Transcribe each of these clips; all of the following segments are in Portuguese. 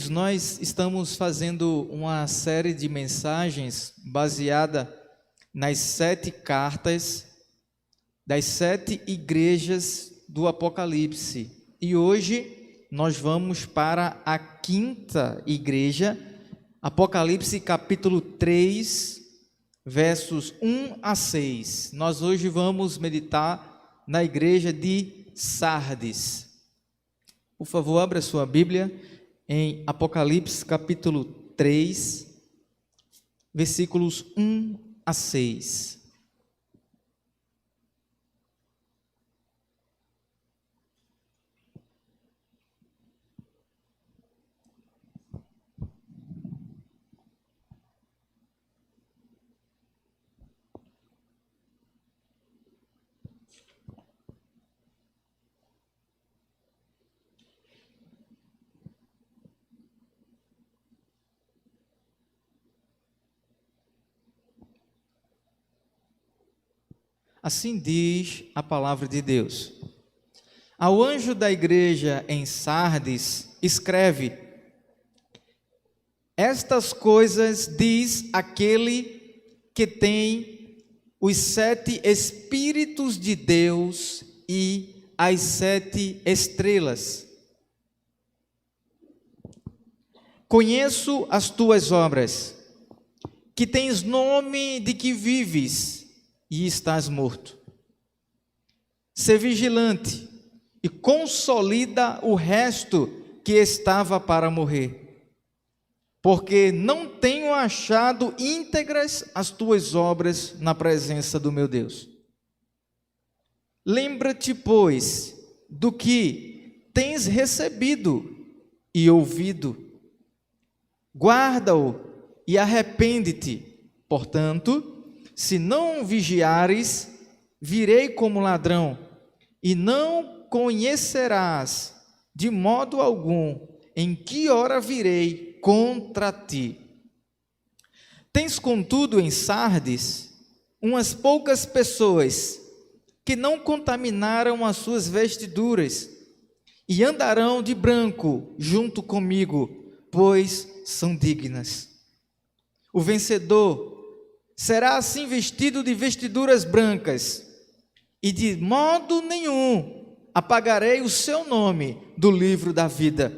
Queridos, nós estamos fazendo uma série de mensagens baseada nas 7 cartas das 7 igrejas do Apocalipse. E hoje nós vamos para a 5ª igreja, Apocalipse capítulo 3, versos 1 a 6. Nós hoje vamos meditar na igreja de Sardes. Por favor, abra sua Bíblia em Apocalipse capítulo 3, versículos 1 a 6. Assim diz a palavra de Deus. Ao anjo da igreja em Sardes, escreve: estas coisas diz aquele que tem os 7 Espíritos de Deus e as 7 estrelas. Conheço as tuas obras, que tens nome de que vives e estás morto. Sê vigilante e consolida o resto que estava para morrer, porque não tenho achado íntegras as tuas obras na presença do meu Deus. Lembra-te, pois, do que tens recebido e ouvido, guarda-o e arrepende-te. Portanto, se não vigiares, virei como ladrão, e não conhecerás de modo algum em que hora virei contra ti. Tens, contudo, em Sardes, umas poucas pessoas que não contaminaram as suas vestiduras, e andarão de branco junto comigo, pois são dignas. O vencedor será assim vestido de vestiduras brancas, e de modo nenhum apagarei o seu nome do livro da vida.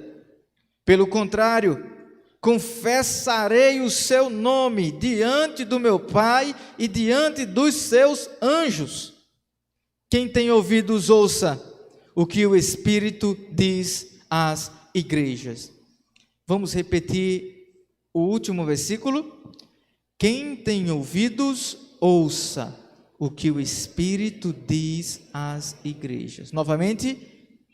Pelo contrário, confessarei o seu nome diante do meu Pai e diante dos seus anjos. Quem tem ouvidos, ouça o que o Espírito diz às igrejas. Vamos repetir o último versículo? Quem tem ouvidos, ouça o que o Espírito diz às igrejas. Novamente,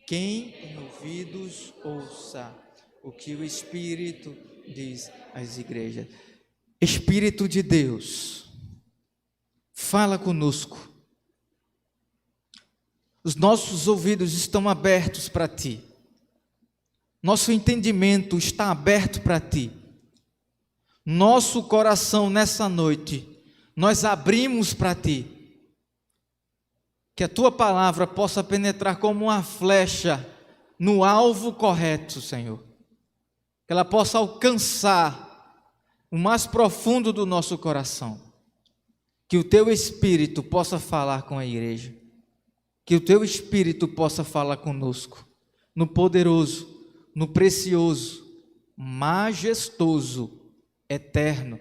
quem tem ouvidos, ouça o que o Espírito diz às igrejas. Espírito de Deus, fala conosco. Os nossos ouvidos estão abertos para Ti. Nosso entendimento está aberto para Ti. Nosso coração nessa noite, nós abrimos para Ti, que a Tua palavra possa penetrar como uma flecha no alvo correto, Senhor, que ela possa alcançar o mais profundo do nosso coração, que o Teu Espírito possa falar com a igreja, que o Teu Espírito possa falar conosco, no poderoso, no precioso, majestoso, eterno,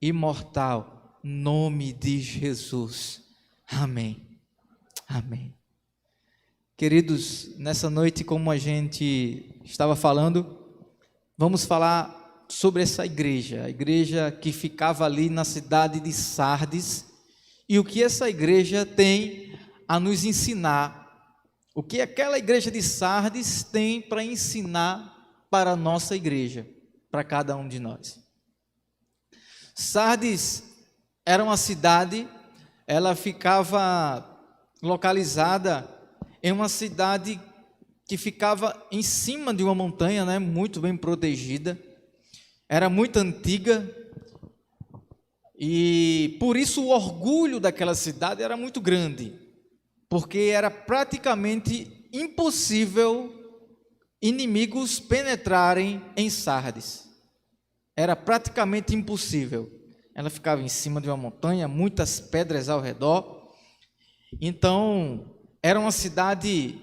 imortal, nome de Jesus. Amém. Amém. Queridos, nessa noite, como a gente estava falando, vamos falar sobre essa igreja, a igreja que ficava ali na cidade de Sardes, e o que essa igreja tem a nos ensinar, o que aquela igreja de Sardes tem para ensinar para a nossa igreja, para cada um de nós. Sardes era uma cidade, ela ficava localizada em uma cidade que ficava em cima de uma montanha, né, muito bem protegida, era muito antiga, e por isso o orgulho daquela cidade era muito grande, porque era praticamente impossível inimigos penetrarem em Sardes. Era praticamente impossível. Ela ficava em cima de uma montanha, muitas pedras ao redor. Então, era uma cidade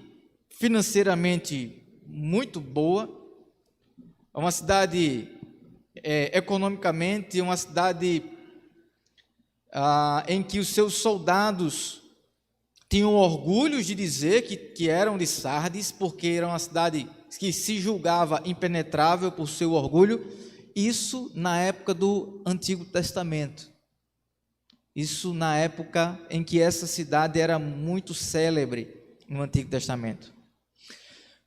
financeiramente muito boa, uma cidade economicamente, uma cidade em que os seus soldados tinham orgulho de dizer que eram de Sardes, porque era uma cidade que se julgava impenetrável por seu orgulho. Isso na época do Antigo Testamento. Isso na época em que essa cidade era muito célebre no Antigo Testamento.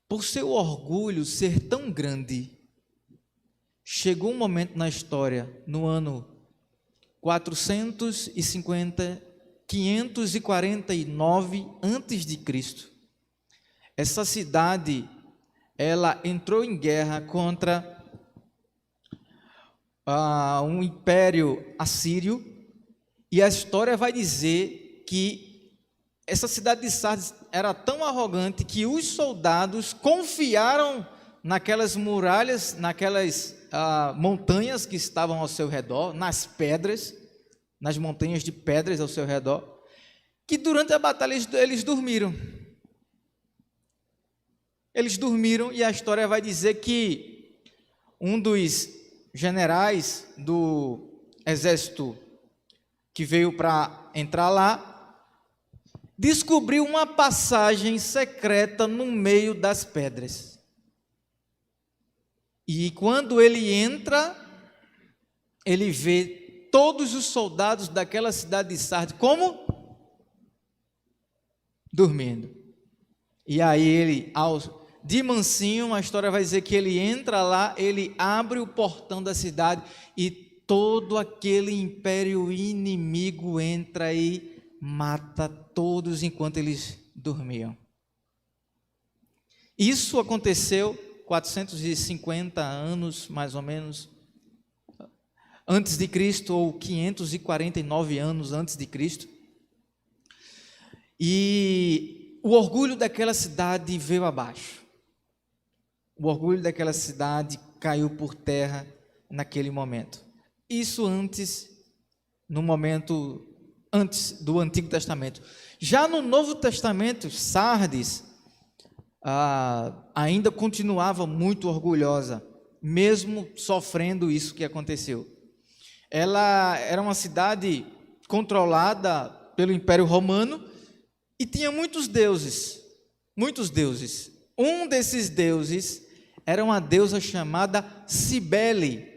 Por seu orgulho ser tão grande, chegou um momento na história, no ano 549 a.C., essa cidade, ela entrou em guerra contra um império assírio, e a história vai dizer que essa cidade de Sardes era tão arrogante que os soldados confiaram naquelas muralhas, naquelas montanhas que estavam ao seu redor, nas pedras, nas montanhas de pedras ao seu redor, que durante a batalha eles dormiram. Eles dormiram, e a história vai dizer que um dos generais do exército que veio para entrar lá descobriu uma passagem secreta no meio das pedras. E quando ele entra, ele vê todos os soldados daquela cidade de Sardes como? Dormindo. E aí ele, de mansinho, a história vai dizer que ele entra lá, ele abre o portão da cidade e todo aquele império inimigo entra e mata todos enquanto eles dormiam. Isso aconteceu 450 anos, mais ou menos, antes de Cristo, ou 549 anos antes de Cristo. E o orgulho daquela cidade veio abaixo. O orgulho daquela cidade caiu por terra naquele momento. Isso antes do Antigo Testamento. Já no Novo Testamento, Sardes ainda continuava muito orgulhosa, mesmo sofrendo isso que aconteceu. Ela era uma cidade controlada pelo Império Romano e tinha muitos deuses. Um desses deuses era uma deusa chamada Cibele.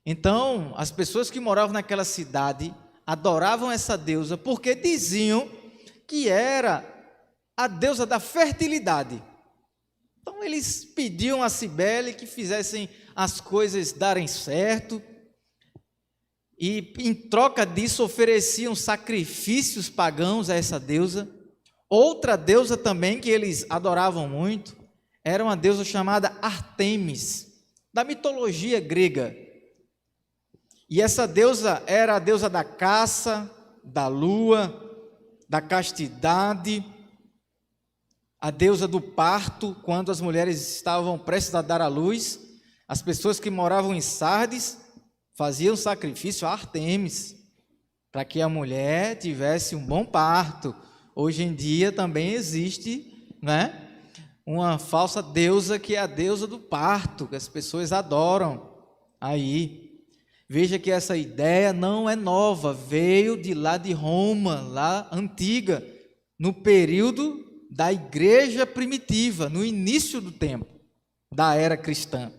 Então, as pessoas que moravam naquela cidade adoravam essa deusa porque diziam que era a deusa da fertilidade. Então, eles pediam a Cibele que fizessem as coisas darem certo, e em troca disso ofereciam sacrifícios pagãos a essa deusa. Outra deusa também que eles adoravam muito era uma deusa chamada Ártemis, da mitologia grega. E essa deusa era a deusa da caça, da lua, da castidade, a deusa do parto. Quando as mulheres estavam prestes a dar à luz, as pessoas que moravam em Sardes faziam sacrifício a Ártemis, para que a mulher tivesse um bom parto. Hoje em dia também existe, né, uma falsa deusa que é a deusa do parto, que as pessoas adoram aí. Veja que essa ideia não é nova, veio de lá de Roma, lá antiga, no período da igreja primitiva, no início do tempo, da era cristã.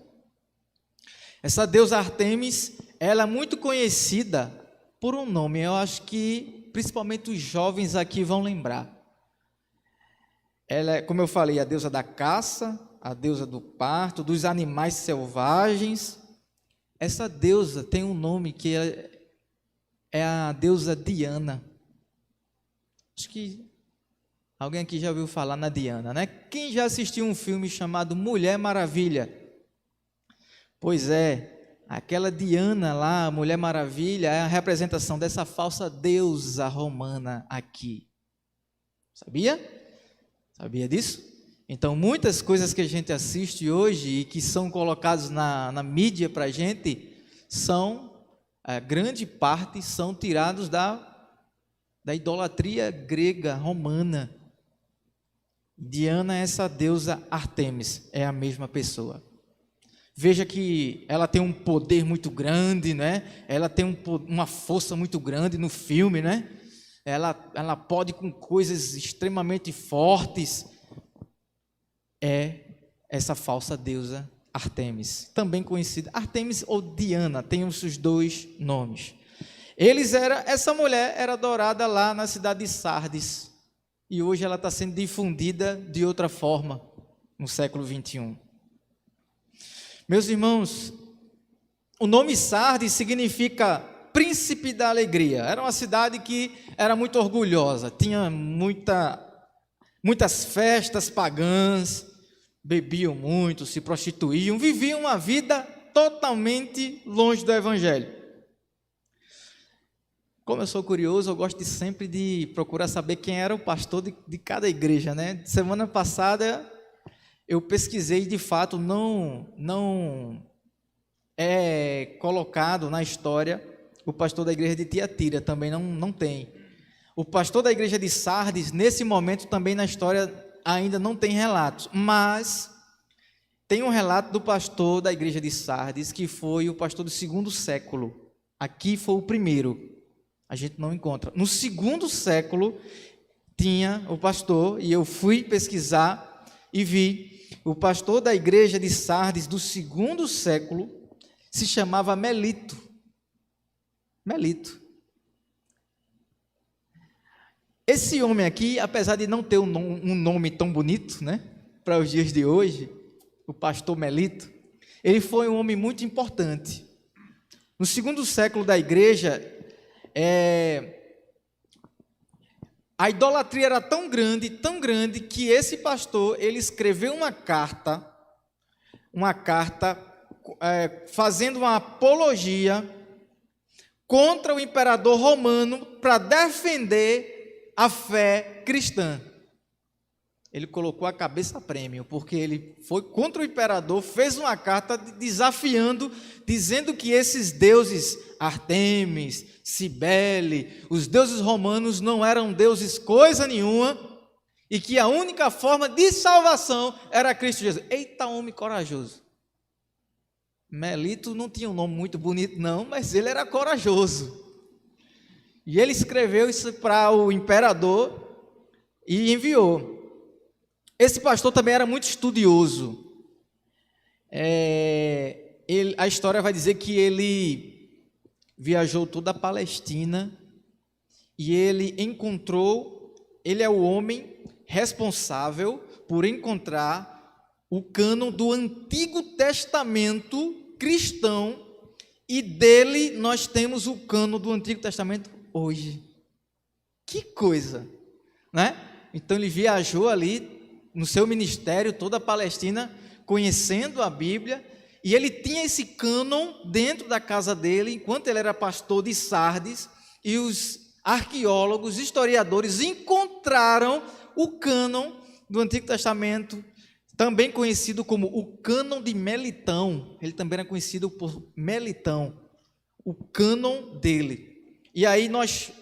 Essa deusa Ártemis, ela é muito conhecida por um nome, eu acho que principalmente os jovens aqui vão lembrar. Ela é, como eu falei, a deusa da caça, a deusa do parto, dos animais selvagens. Essa deusa tem um nome que é a deusa Diana. Acho que alguém aqui já ouviu falar na Diana, né? Quem já assistiu um filme chamado Mulher Maravilha? Pois é, aquela Diana lá, a Mulher Maravilha, é a representação dessa falsa deusa romana aqui. Sabia? Sabia disso? Então, muitas coisas que a gente assiste hoje e que são colocadas na mídia para a gente, grande parte são tirados da idolatria grega, romana. Diana é essa deusa Ártemis, é a mesma pessoa. Veja que ela tem um poder muito grande, né? Ela tem uma força muito grande no filme, né? Ela pode com coisas extremamente fortes. É essa falsa deusa Ártemis, também conhecida Ártemis ou Diana, tem os dois nomes. Essa mulher era adorada lá na cidade de Sardes, e hoje ela está sendo difundida de outra forma, no século 21. Meus irmãos, o nome Sardes significa príncipe da alegria. Era uma cidade que era muito orgulhosa, tinha muitas festas pagãs, bebiam muito, se prostituíam, viviam uma vida totalmente longe do Evangelho. Como eu sou curioso, eu gosto sempre de procurar saber quem era o pastor de cada igreja, né? Semana passada eu pesquisei, de fato, não é colocado na história o pastor da igreja de Tiatira, também não tem. O pastor da igreja de Sardes, nesse momento, também na história ainda não tem relatos, mas tem um relato do pastor da igreja de Sardes, que foi o pastor do 2º século. Aqui foi o primeiro, a gente não encontra. No 2º século, tinha o pastor, e eu fui pesquisar e vi, o pastor da igreja de Sardes do 2º século se chamava Melito. Melito. Esse homem aqui, apesar de não ter um nome tão bonito, né, para os dias de hoje, o pastor Melito, ele foi um homem muito importante. No 2º século da igreja, a idolatria era tão grande, que esse pastor, ele escreveu uma carta fazendo uma apologia contra o imperador romano para defender a fé cristã. Ele colocou a cabeça a prêmio, porque ele foi contra o imperador, fez uma carta desafiando, dizendo que esses deuses, Ártemis, Cibele, os deuses romanos não eram deuses coisa nenhuma, e que a única forma de salvação era Cristo Jesus. Eita, homem corajoso. Melito não tinha um nome muito bonito não, mas ele era corajoso. E ele escreveu isso para o imperador e enviou. Esse pastor também era muito estudioso. A história vai dizer que ele viajou toda a Palestina e ele é o homem responsável por encontrar o cânon do Antigo Testamento cristão, e dele nós temos o cânon do Antigo Testamento hoje. Que coisa, né? Então ele viajou ali no seu ministério, toda a Palestina, conhecendo a Bíblia, e ele tinha esse cânon dentro da casa dele, enquanto ele era pastor de Sardes, e os arqueólogos, historiadores, encontraram o cânon do Antigo Testamento, também conhecido como o cânon de Melitão. Ele também era conhecido por Melitão, o cânon dele. E aí nós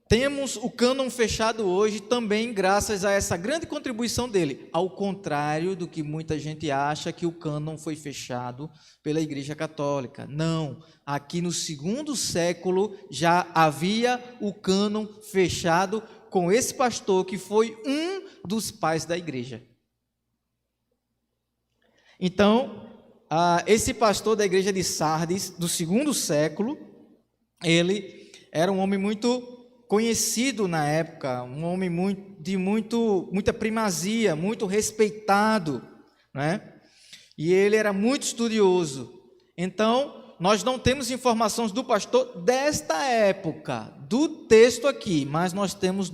temos o cânon fechado hoje também graças a essa grande contribuição dele, ao contrário do que muita gente acha, que o cânon foi fechado pela Igreja Católica. Não, aqui no 2º século já havia o cânon fechado com esse pastor que foi um dos pais da igreja. Então, esse pastor da igreja de Sardes, do 2º século, ele era um homem muito conhecido na época, um homem muita primazia, muito respeitado, né? E ele era muito estudioso. Então, nós não temos informações do pastor desta época, do texto aqui, mas nós temos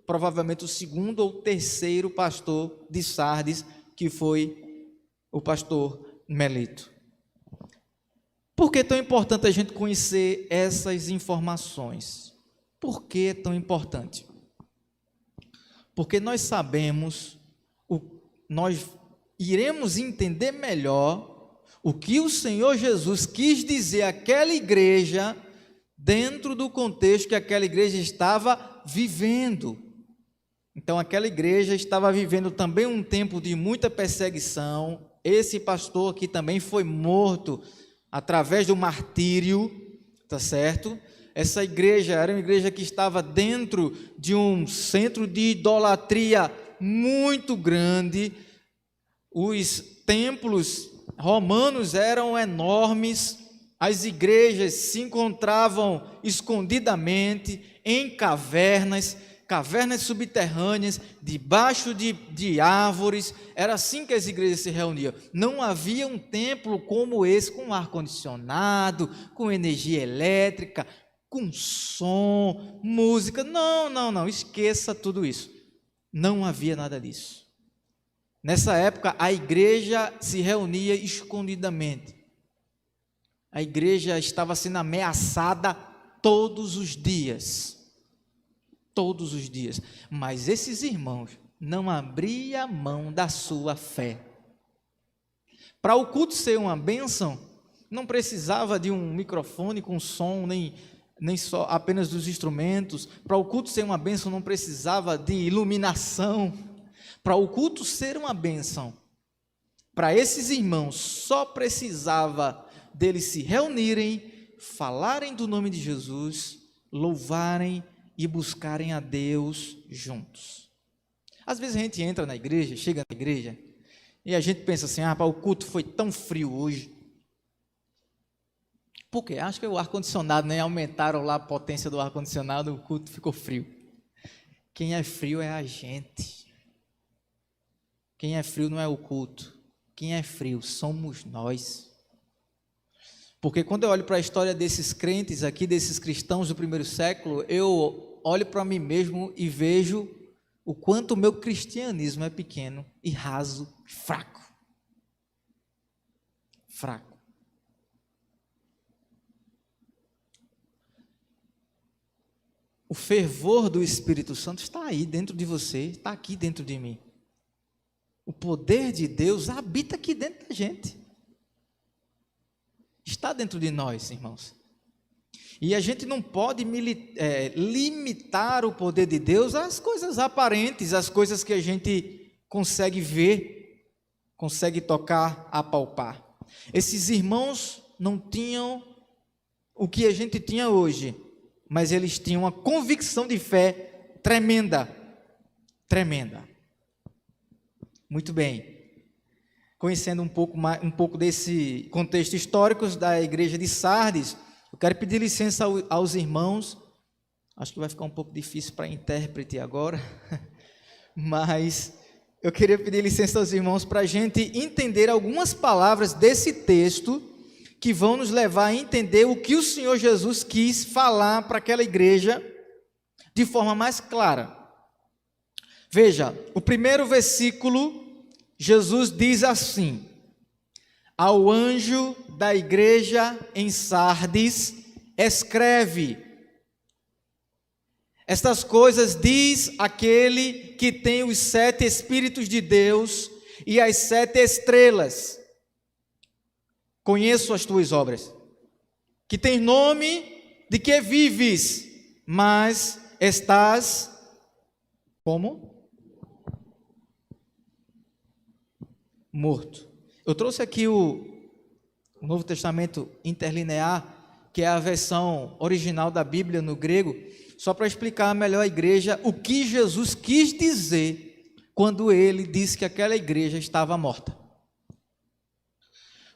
provavelmente o 2º ou 3º pastor de Sardes, que foi o pastor Melito. Por que é tão importante a gente conhecer essas informações? Por que é tão importante? Porque nós sabemos nós iremos entender melhor o que o Senhor Jesus quis dizer àquela igreja dentro do contexto que aquela igreja estava vivendo. Então, aquela igreja estava vivendo também um tempo de muita perseguição. Esse pastor aqui também foi morto através do martírio, tá certo? Essa igreja era uma igreja que estava dentro de um centro de idolatria muito grande. Os templos romanos eram enormes, as igrejas se encontravam escondidamente em cavernas subterrâneas, debaixo de árvores. Era assim que as igrejas se reuniam. Não havia um templo como esse, com ar-condicionado, com energia elétrica, com som, música. Não, esqueça tudo isso. Não havia nada disso. Nessa época, a igreja se reunia escondidamente. A igreja estava sendo ameaçada todos os dias. Todos os dias. Mas esses irmãos não abriam mão da sua fé. Para o culto ser uma bênção, não precisava de um microfone com som, nem só apenas dos instrumentos. Para o culto ser uma bênção, não precisava de iluminação. Para o culto ser uma bênção, para esses irmãos, só precisava deles se reunirem, falarem do nome de Jesus, louvarem e buscarem a Deus juntos. Às vezes a gente entra na igreja, chega na igreja, e a gente pensa assim, o culto foi tão frio hoje. Por quê? Acho que o ar-condicionado, né? Aumentaram lá a potência do ar-condicionado, o culto ficou frio. Quem é frio é a gente. Quem é frio não é o culto. Quem é frio somos nós. Porque quando eu olho para a história desses crentes aqui, desses cristãos do primeiro século, eu olho para mim mesmo e vejo o quanto o meu cristianismo é pequeno e raso, fraco. Fraco. O fervor do Espírito Santo está aí dentro de você, está aqui dentro de mim. O poder de Deus habita aqui dentro da gente. Está dentro de nós, irmãos. E a gente não pode limitar o poder de Deus às coisas aparentes, às coisas que a gente consegue ver, consegue tocar, apalpar. Esses irmãos não tinham o que a gente tinha hoje, mas eles tinham uma convicção de fé tremenda, tremenda. Muito bem. Conhecendo um pouco desse contexto histórico da igreja de Sardes, eu quero pedir licença aos irmãos. Acho que vai ficar um pouco difícil para intérprete agora, mas eu queria pedir licença aos irmãos para a gente entender algumas palavras desse texto que vão nos levar a entender o que o Senhor Jesus quis falar para aquela igreja de forma mais clara. Veja, o primeiro versículo, Jesus diz assim: ao anjo da igreja em Sardes, escreve: estas coisas diz aquele que tem os 7 Espíritos de Deus e as 7 estrelas. Conheço as tuas obras, que tens nome de que vives, mas estás como? Morto. Eu trouxe aqui o Novo Testamento interlinear, que é a versão original da Bíblia no grego, só para explicar melhor à igreja o que Jesus quis dizer quando ele disse que aquela igreja estava morta.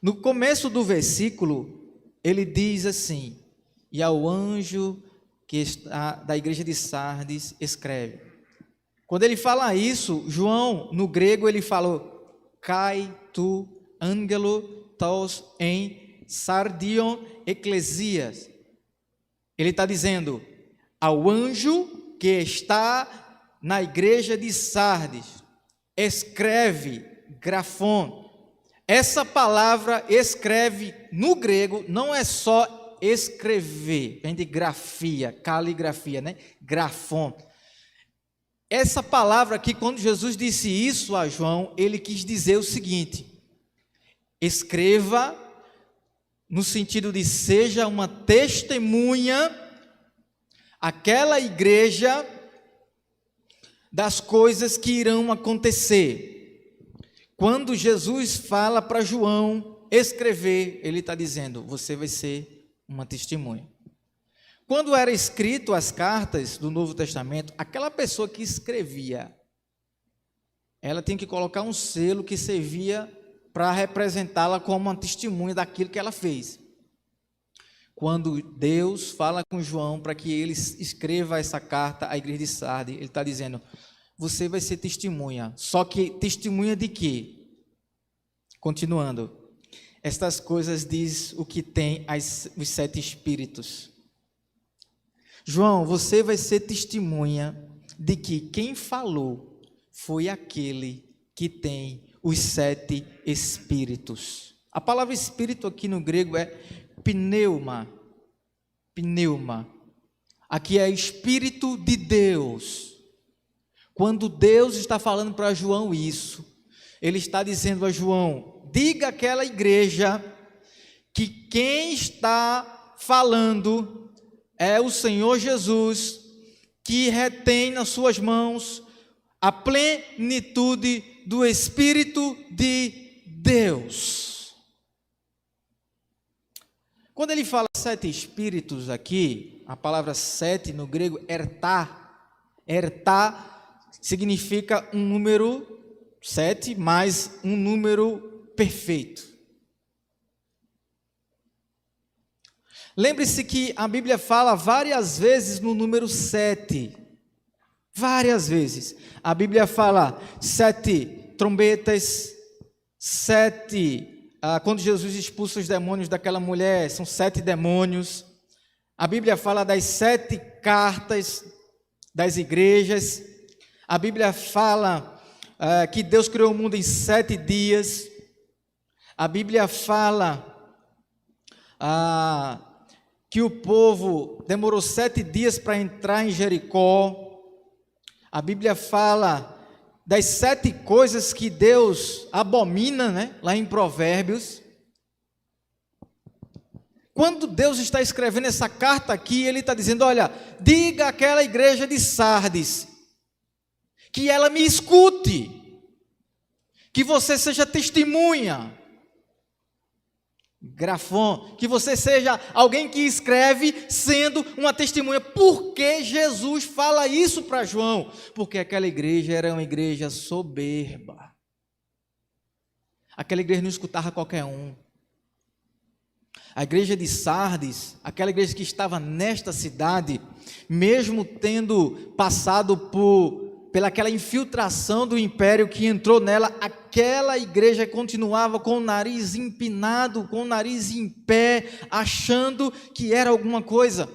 No começo do versículo, ele diz assim: e ao anjo que está da igreja de Sardes, escreve. Quando ele fala isso, João, no grego, ele falou: kai tu angelo tos en sardion ecclesias. Ele está dizendo: ao anjo que está na igreja de Sardes, escreve, grafon. Essa palavra escreve no grego não é só escrever, vem de grafia, caligrafia, né? Grafon. essa palavra aqui, quando Jesus disse isso a João, ele quis dizer o seguinte: escreva no sentido de seja uma testemunha àquela igreja das coisas que irão acontecer. Quando Jesus fala para João escrever, ele está dizendo: você vai ser uma testemunha. Quando era escrito as cartas do Novo Testamento, aquela pessoa que escrevia, ela tem que colocar um selo que servia para representá-la como uma testemunha daquilo que ela fez. Quando Deus fala com João para que ele escreva essa carta à igreja de Sardes, ele está dizendo: você vai ser testemunha. Só que testemunha de quê? Continuando, estas coisas diz o que tem os 7 espíritos. João, você vai ser testemunha de que quem falou foi aquele que tem os 7 espíritos. A palavra espírito aqui no grego é pneuma. Pneuma. Aqui é espírito de Deus. Quando Deus está falando para João isso, ele está dizendo a João: diga àquela igreja que quem está falando é o Senhor Jesus, que retém nas suas mãos a plenitude do Espírito de Deus. Quando ele fala 7 espíritos aqui, a palavra 7 no grego, ertá significa um número 7 mais um número perfeito. Lembre-se que a Bíblia fala várias vezes no número 7. Várias vezes. A Bíblia fala 7 trombetas, 7. Quando Jesus expulsa os demônios daquela mulher, são 7 demônios. A Bíblia fala das 7 cartas das igrejas. A Bíblia fala que Deus criou o mundo em 7 dias. A Bíblia fala que o povo demorou 7 dias para entrar em Jericó. A Bíblia fala das 7 coisas que Deus abomina, né? Lá em Provérbios. Quando Deus está escrevendo essa carta aqui, Ele está dizendo: olha, diga àquela igreja de Sardes que ela me escute, que você seja testemunha, grafão, que você seja alguém que escreve sendo uma testemunha. Por que Jesus fala isso para João? Porque aquela igreja era uma igreja soberba. Aquela igreja não escutava qualquer um. A igreja de Sardes, aquela igreja que estava nesta cidade, mesmo tendo passado pelaquela infiltração do império que entrou nela, aquela igreja continuava com o nariz empinado, com o nariz em pé, achando que era alguma coisa,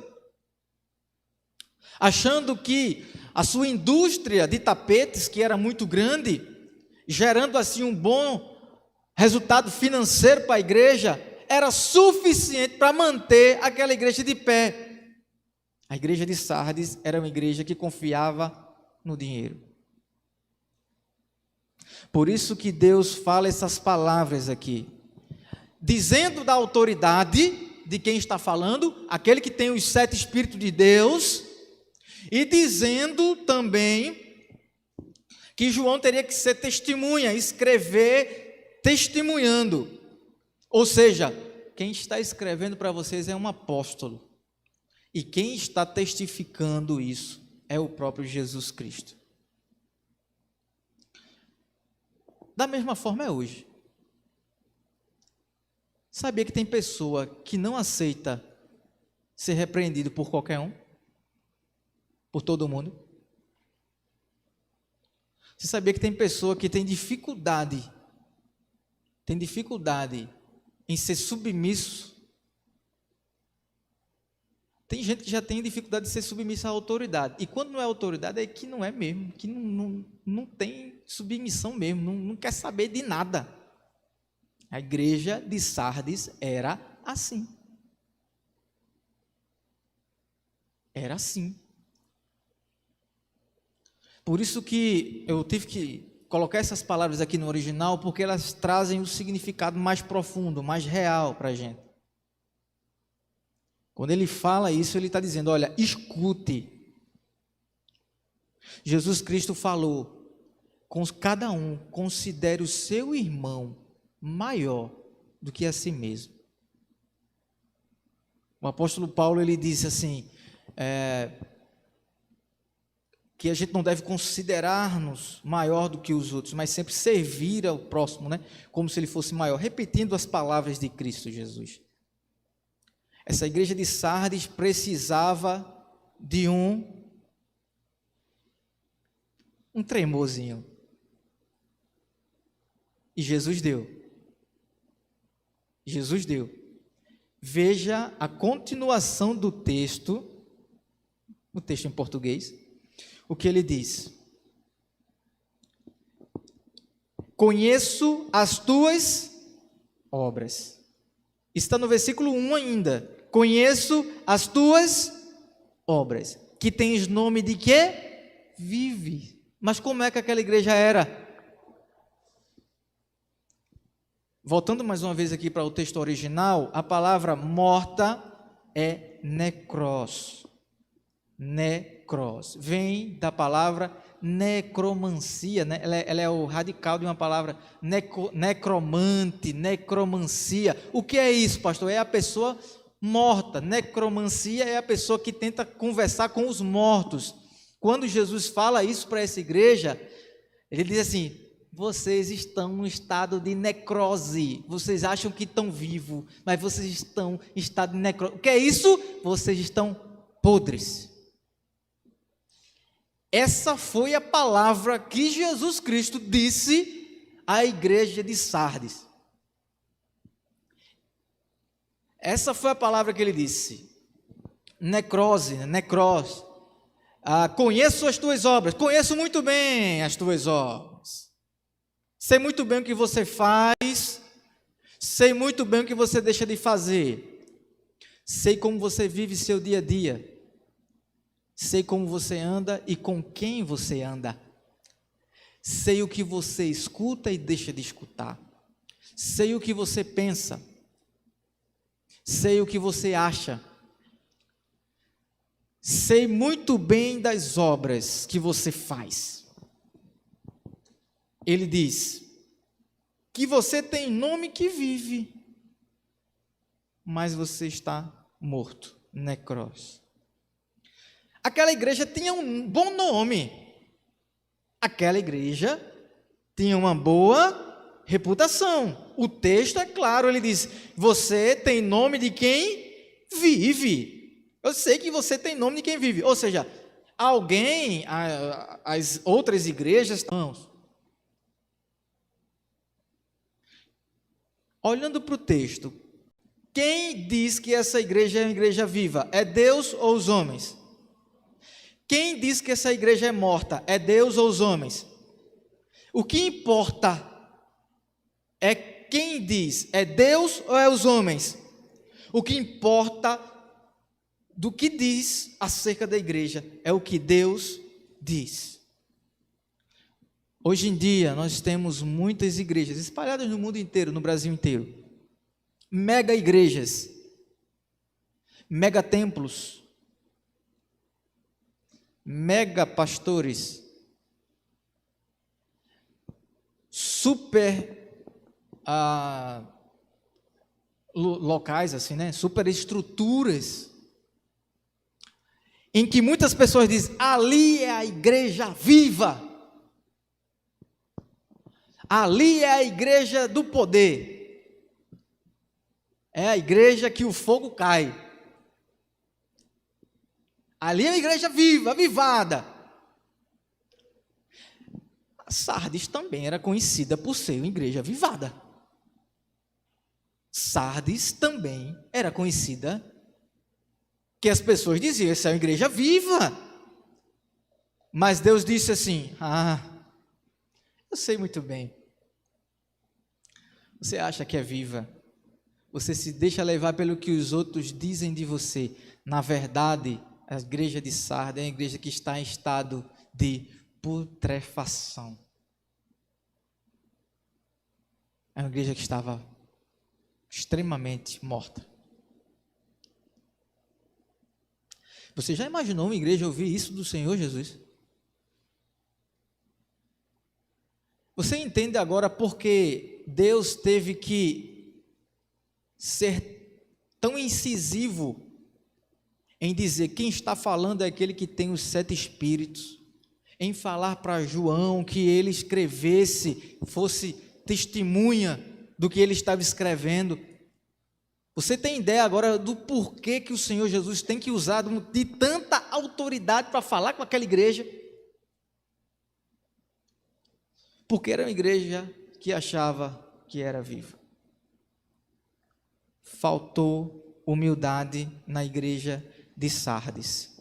achando que a sua indústria de tapetes, que era muito grande, gerando assim um bom resultado financeiro para a igreja, era suficiente para manter aquela igreja de pé. A igreja de Sardes era uma igreja que confiava no dinheiro. Por isso que Deus fala essas palavras aqui, dizendo da autoridade de quem está falando, aquele que tem os 7 espíritos de Deus, e dizendo também que João teria que ser testemunha, escrever testemunhando. Ou seja, quem está escrevendo para vocês é um apóstolo, e quem está testificando isso é o próprio Jesus Cristo. Da mesma forma é hoje. Sabia que tem pessoa que não aceita ser repreendido por qualquer um? Por todo mundo? Você sabia que tem pessoa que tem dificuldade em ser submisso? Tem gente que já tem dificuldade de ser submissa à autoridade. E quando não é autoridade, é que não é mesmo, que não tem submissão mesmo, não quer saber de nada. A igreja de Sardes era assim. Era assim. Por isso que eu tive que colocar essas palavras aqui no original, porque elas trazem o significado mais profundo, mais real para a gente. Quando ele fala isso, ele está dizendo, olha, escute. Jesus Cristo falou, com cada um, considere o seu irmão maior do que a si mesmo. O apóstolo Paulo, ele disse assim, que a gente não deve considerar-nos maior do que os outros, mas sempre servir ao próximo, né? Como se ele fosse maior, repetindo as palavras de Cristo Jesus. Essa igreja de Sardes precisava de um tremorzinho. E Jesus deu. Jesus deu. Veja a continuação do texto, o texto em português, o que ele diz. Conheço as tuas obras. Está no versículo 1 ainda. Conheço as tuas obras. Que tens nome de quê? Vive. Mas como é que aquela igreja era? Voltando mais uma vez aqui para o texto original, a palavra morta é necros. Necros. Vem da palavra necromancia, né? Ela é o radical de uma palavra necromante, necromancia. O que é isso, pastor? É a pessoa morta. Necromancia é a pessoa que tenta conversar com os mortos. Quando Jesus fala isso para essa igreja, ele diz assim, vocês estão no estado de necrose, vocês acham que estão vivos, mas vocês estão em estado de necrose. O que é isso? Vocês estão podres. Essa foi a palavra que Jesus Cristo disse à igreja de Sardes. Essa foi a palavra que ele disse. Necrose, necros. Conheço as tuas obras, conheço muito bem as tuas obras. Sei muito bem o que você faz, sei muito bem o que você deixa de fazer. Sei como você vive seu dia a dia. Sei como você anda e com quem você anda. Sei o que você escuta e deixa de escutar. Sei o que você pensa. Sei o que você acha. Sei muito bem das obras que você faz. Ele diz que você tem nome que vive, mas você está morto, necros. Aquela igreja tinha um bom nome. Aquela igreja tinha uma boa reputação. O texto é claro, ele diz, você tem nome de quem vive. Eu sei que você tem nome de quem vive. Ou seja, alguém, as outras igrejas, irmãos, olhando para o texto, quem diz que essa igreja é uma igreja viva? É Deus ou os homens? Quem diz que essa igreja é morta? É Deus ou os homens? O que importa é quem diz, é Deus ou é os homens? O que importa do que diz acerca da igreja é o que Deus diz. Hoje em dia nós temos muitas igrejas espalhadas no mundo inteiro, no Brasil inteiro. Mega igrejas, mega templos, mega pastores, super locais assim, né? Super estruturas, em que muitas pessoas dizem, ali é a igreja viva, ali é a igreja do poder, é a igreja que o fogo cai. Ali é uma igreja viva, avivada. A Sardes também era conhecida por ser uma igreja avivada. Sardes também era conhecida que as pessoas diziam, essa é uma igreja viva. Mas Deus disse assim, eu sei muito bem. Você acha que é viva. Você se deixa levar pelo que os outros dizem de você. Na verdade, a igreja de Sardes é uma igreja que está em estado de putrefação. É uma igreja que estava extremamente morta. Você já imaginou uma igreja ouvir isso do Senhor Jesus? Você entende agora porque Deus teve que ser tão incisivo em dizer quem está falando é aquele que tem os 7 espíritos, em falar para João que ele escrevesse, fosse testemunha do que ele estava escrevendo. Você tem ideia agora do porquê que o Senhor Jesus tem que usar de tanta autoridade para falar com aquela igreja? Porque era uma igreja que achava que era viva. Faltou humildade na igreja de Sardes.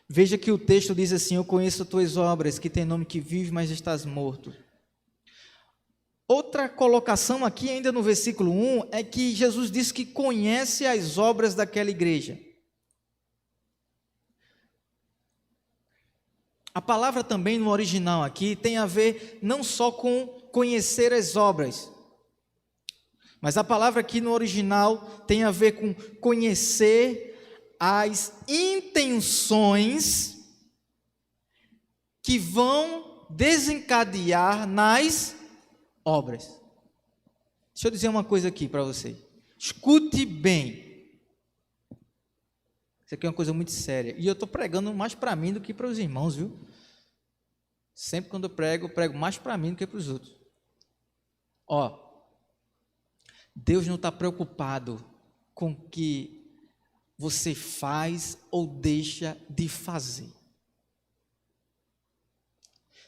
Veja que o texto diz assim: eu conheço as tuas obras, que tem nome que vive, mas estás morto. Outra colocação aqui, ainda no versículo 1, é que Jesus diz que conhece as obras daquela igreja. A palavra também no original aqui tem a ver não só com conhecer as obras, mas a palavra aqui no original tem a ver com conhecer as intenções que vão desencadear nas obras. Deixa eu dizer uma coisa aqui para você. Escute bem. Isso aqui é uma coisa muito séria. E eu estou pregando mais para mim do que para os irmãos, viu? Sempre quando eu prego mais para mim do que para os outros. Ó, Deus não está preocupado com o que você faz ou deixa de fazer.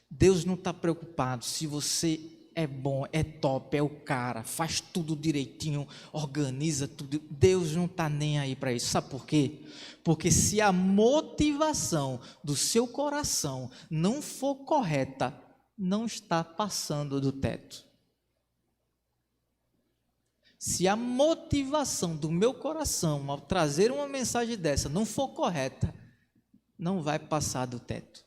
Deus não está preocupado se você é bom, é top, é o cara, faz tudo direitinho, organiza tudo. Deus não está nem aí para isso. Sabe por quê? Porque se a motivação do seu coração não for correta, não está passando do teto. Se a motivação do meu coração ao trazer uma mensagem dessa não for correta, não vai passar do teto.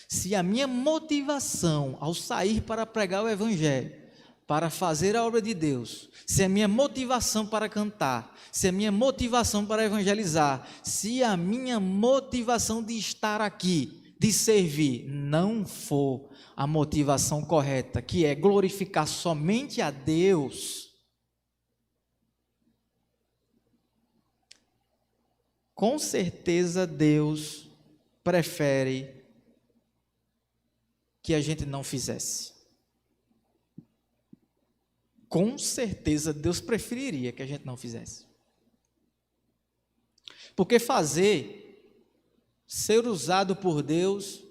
Se a minha motivação ao sair para pregar o Evangelho, para fazer a obra de Deus, se a minha motivação para cantar, se a minha motivação para evangelizar, se a minha motivação de estar aqui, de servir, não for a motivação correta, que é glorificar somente a Deus, com certeza Deus prefere que a gente não fizesse. Com certeza Deus preferiria que a gente não fizesse. Porque fazer, ser usado por Deus,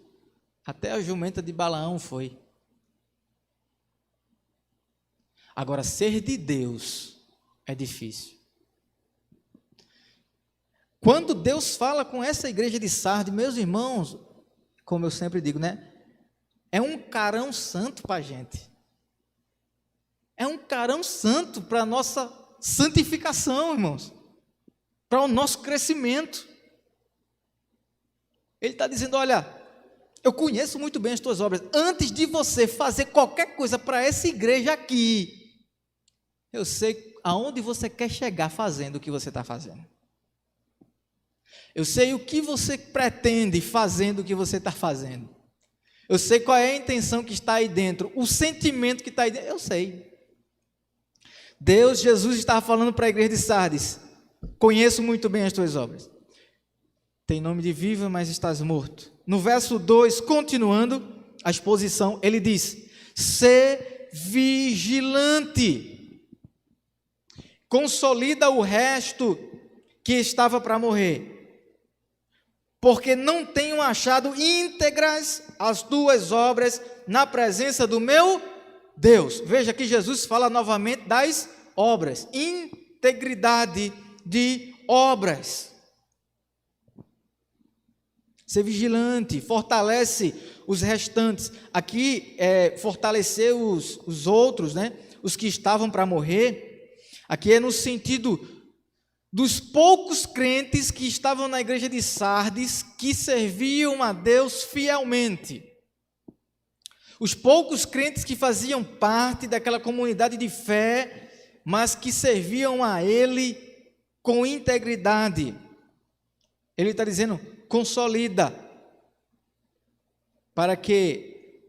até a jumenta de Balaão foi. Agora, ser de Deus é difícil. Quando Deus fala com essa igreja de Sardes, meus irmãos, como eu sempre digo, né? É um carão santo para a gente. É um carão santo para a nossa santificação, irmãos. Para o nosso crescimento. Ele está dizendo, olha, eu conheço muito bem as tuas obras. Antes de você fazer qualquer coisa para essa igreja aqui, eu sei aonde você quer chegar fazendo o que você está fazendo. Eu sei o que você pretende fazendo o que você está fazendo. Eu sei qual é a intenção que está aí dentro, o sentimento que está aí dentro, eu sei. Deus, Jesus estava falando para a igreja de Sardes, conheço muito bem as tuas obras. Tem nome de viva, mas estás morto. No verso 2, continuando a exposição, ele diz, sê vigilante, consolida o resto que estava para morrer, porque não tenho achado íntegras as tuas obras na presença do meu Deus. Veja que Jesus fala novamente das obras, integridade de obras. Ser vigilante, fortalece os restantes. Aqui, fortalecer os outros, né? Os que estavam para morrer. Aqui é no sentido dos poucos crentes que estavam na igreja de Sardes que serviam a Deus fielmente. Os poucos crentes que faziam parte daquela comunidade de fé, mas que serviam a Ele com integridade. Ele está dizendo, consolida,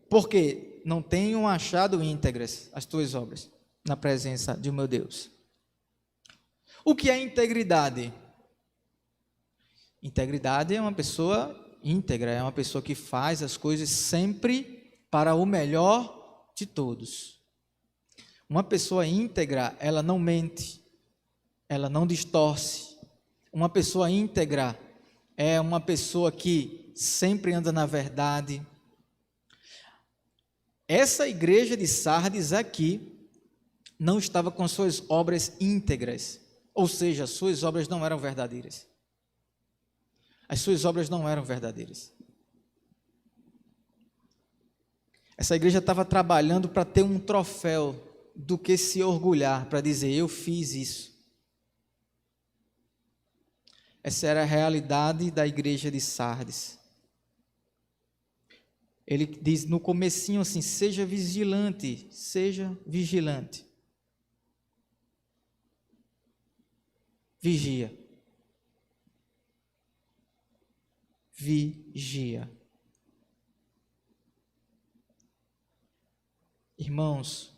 porque não tenham achado íntegras as tuas obras na presença de meu Deus. O que é integridade? Integridade é uma pessoa íntegra, é uma pessoa que faz as coisas sempre para o melhor de todos. Uma pessoa íntegra, ela não mente, ela não distorce. Uma pessoa íntegra é uma pessoa que sempre anda na verdade. Essa igreja de Sardes aqui não estava com suas obras íntegras, ou seja, suas obras não eram verdadeiras. As suas obras não eram verdadeiras. Essa igreja estava trabalhando para ter um troféu do que se orgulhar, para dizer, eu fiz isso. Essa era a realidade da igreja de Sardes. Ele diz no comecinho assim, seja vigilante, vigia. Irmãos,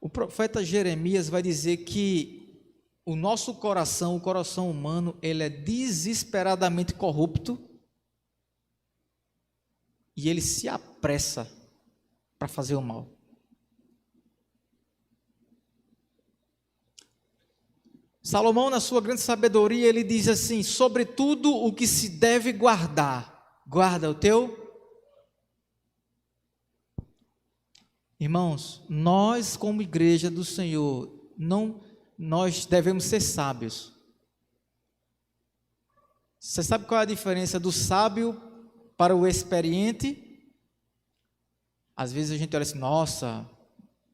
o profeta Jeremias vai dizer que o nosso coração, o coração humano, ele é desesperadamente corrupto e ele se apressa para fazer o mal. Salomão, na sua grande sabedoria, ele diz assim, sobretudo o que se deve guardar, guarda o teu. Irmãos, nós como igreja do Senhor, nós devemos ser sábios. Você sabe qual é a diferença do sábio para o experiente? Às vezes a gente olha assim, nossa,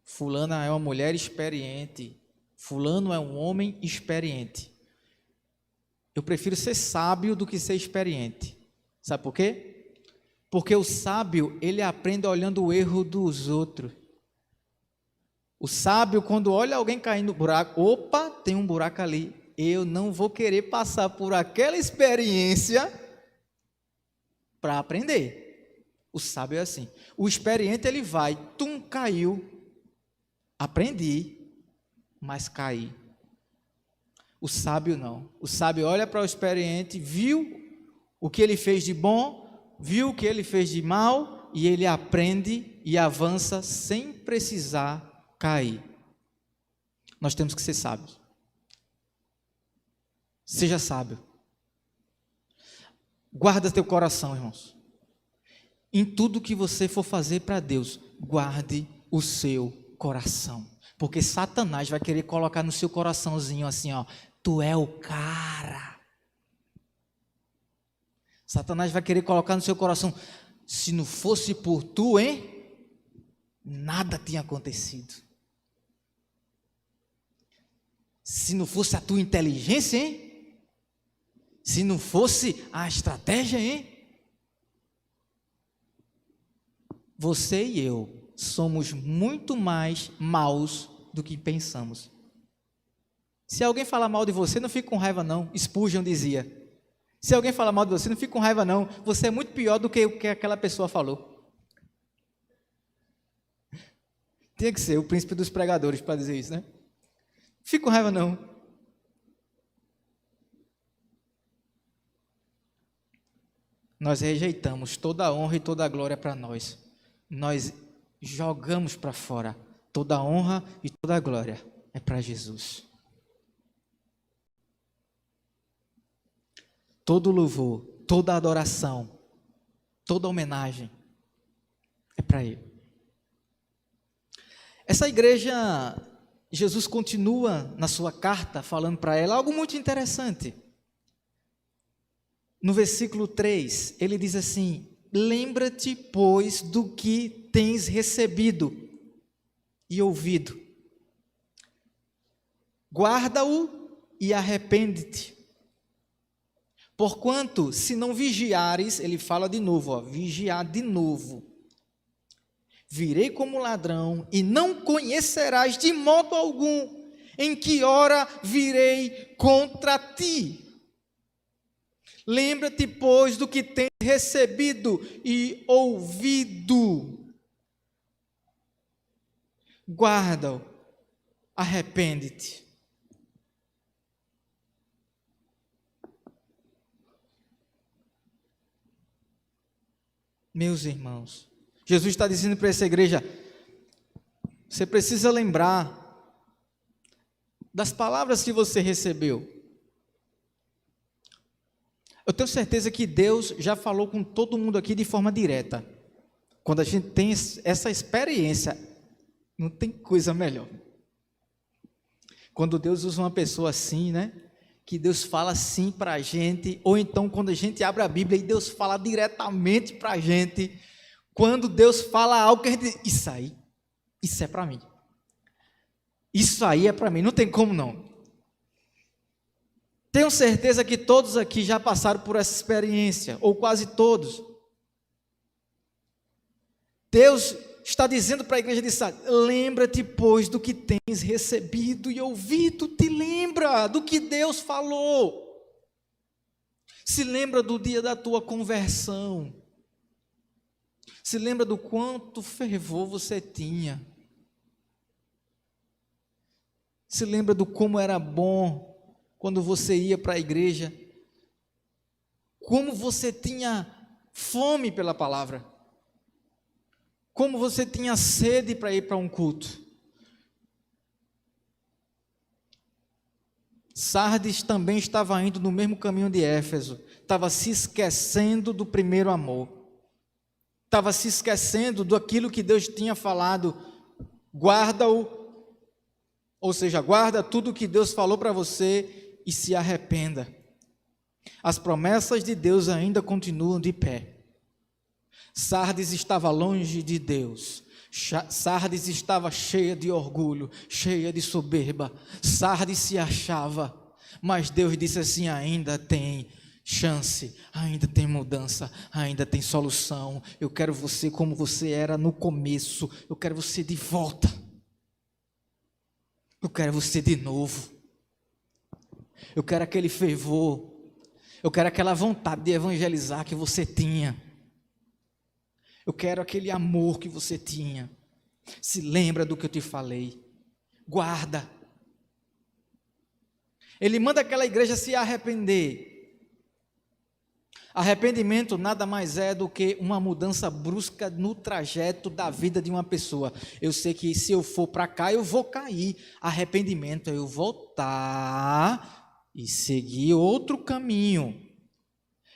fulana é uma mulher experiente, fulano é um homem experiente. Eu prefiro ser sábio do que ser experiente. Sabe por quê? Porque o sábio, ele aprende olhando o erro dos outros. O sábio, quando olha alguém caindo no buraco, opa, tem um buraco ali. Eu não vou querer passar por aquela experiência para aprender. O sábio é assim. O experiente, ele vai, caiu, aprendi, mas caí. O sábio não. O sábio olha para o experiente, viu o que ele fez de bom, viu o que ele fez de mal, e ele aprende e avança sem precisar cair. Nós temos que ser sábios. Seja sábio. Guarda teu coração, irmãos. Em tudo que você for fazer para Deus, guarde o seu coração. Porque Satanás vai querer colocar no seu coraçãozinho assim, ó, tu é o cara. Satanás vai querer colocar no seu coração, se não fosse por tu, hein? Nada tinha acontecido. Se não fosse a tua inteligência, hein? Se não fosse a estratégia, hein? Você e eu somos muito mais maus do que pensamos. Se alguém falar mal de você, não fique com raiva não, Spurgeon dizia. Se alguém falar mal de você, não fique com raiva não, você é muito pior do que o que aquela pessoa falou. Tinha que ser o príncipe dos pregadores para dizer isso, né? Fique com raiva não. Nós rejeitamos toda a honra e toda a glória para nós. Nós jogamos para fora. Toda a honra e toda a glória é para Jesus. Todo louvor, toda adoração, toda homenagem é para Ele. Essa igreja, Jesus continua na sua carta falando para ela algo muito interessante. No versículo 3, ele diz assim, lembra-te, pois, do que tens recebido e ouvido. Guarda-o e arrepende-te. Porquanto, se não vigiares, ele fala de novo, vigiar de novo. Virei como ladrão e não conhecerás de modo algum em que hora virei contra ti. Lembra-te, pois, do que tens recebido e ouvido. Guarda-o, arrepende-te. Meus irmãos, Jesus está dizendo para essa igreja, você precisa lembrar das palavras que você recebeu. Eu tenho certeza que Deus já falou com todo mundo aqui de forma direta. Quando a gente tem essa experiência, não tem coisa melhor. Quando Deus usa uma pessoa assim, né? Que Deus fala assim para a gente, ou então quando a gente abre a Bíblia e Deus fala diretamente para a gente, quando Deus fala algo que a gente diz, isso é para mim. Isso aí é para mim, não tem como não. Tenho certeza que todos aqui já passaram por essa experiência, ou quase todos. Deus está dizendo para a igreja de Sardes, lembra-te, pois, do que tens recebido e ouvido, te lembra do que Deus falou. Se lembra do dia da tua conversão. Se lembra do quanto fervor você tinha. Se lembra do como era bom quando você ia para a igreja, como você tinha fome pela palavra, como você tinha sede para ir para um culto. Sardes também estava indo no mesmo caminho de Éfeso, estava se esquecendo do primeiro amor, estava se esquecendo daquilo que Deus tinha falado, guarda-o, ou seja, guarda tudo que Deus falou para você, e se arrependa. As promessas de Deus ainda continuam de pé. Sardes estava longe de Deus. Sardes estava cheia de orgulho, cheia de soberba. Sardes se achava, mas Deus disse assim, ainda tem chance, ainda tem mudança, ainda tem solução. Eu quero você como você era no começo. Eu quero você de volta. Eu quero você de novo. Eu quero aquele fervor, eu quero aquela vontade de evangelizar que você tinha. Eu quero aquele amor que você tinha. Se lembra do que eu te falei. Guarda. Ele manda aquela igreja se arrepender. Arrependimento nada mais é do que uma mudança brusca no trajeto da vida de uma pessoa. Eu sei que se eu for para cá, eu vou cair. Arrependimento é eu voltar e seguir outro caminho.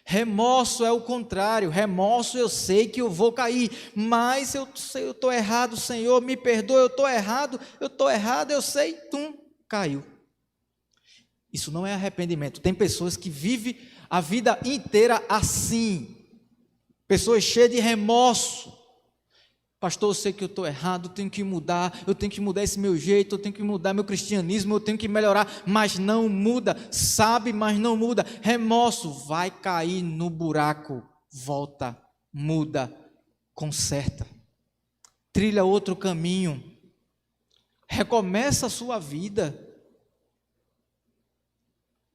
Remorso é o contrário. Remorso, eu sei que eu vou cair, mas eu estou errado, Senhor, me perdoa, eu estou errado, eu sei, caiu. Isso não é arrependimento. Tem pessoas que vivem a vida inteira assim, pessoas cheias de remorso. Pastor, eu sei que eu estou errado, eu tenho que mudar esse meu jeito, eu tenho que mudar meu cristianismo, eu tenho que melhorar, mas não muda, sabe, mas não muda. Remorso, vai cair no buraco, volta, muda, conserta, trilha outro caminho, recomeça a sua vida.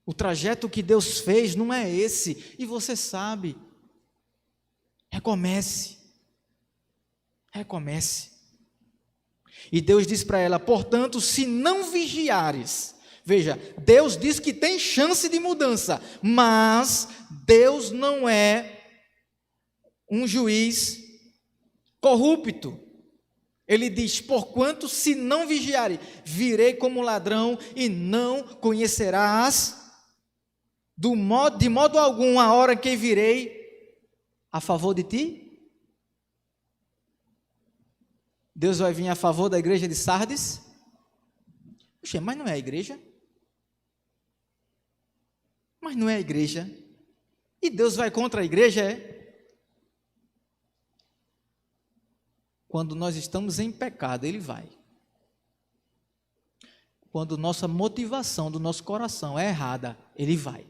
O trajeto que Deus fez não é esse, e você sabe. Recomece. E Deus diz para ela, portanto, se não vigiares, veja, Deus diz que tem chance de mudança, mas Deus não é um juiz corrupto. Ele diz, porquanto se não vigiares, virei como ladrão e não conhecerás de modo algum a hora que virei a favor de ti. Deus vai vir a favor da igreja de Sardes? Puxa, mas não é a igreja? Mas não é a igreja? E Deus vai contra a igreja, é? Quando nós estamos em pecado, Ele vai. quando nossa motivação do nosso coração é errada, ele vai.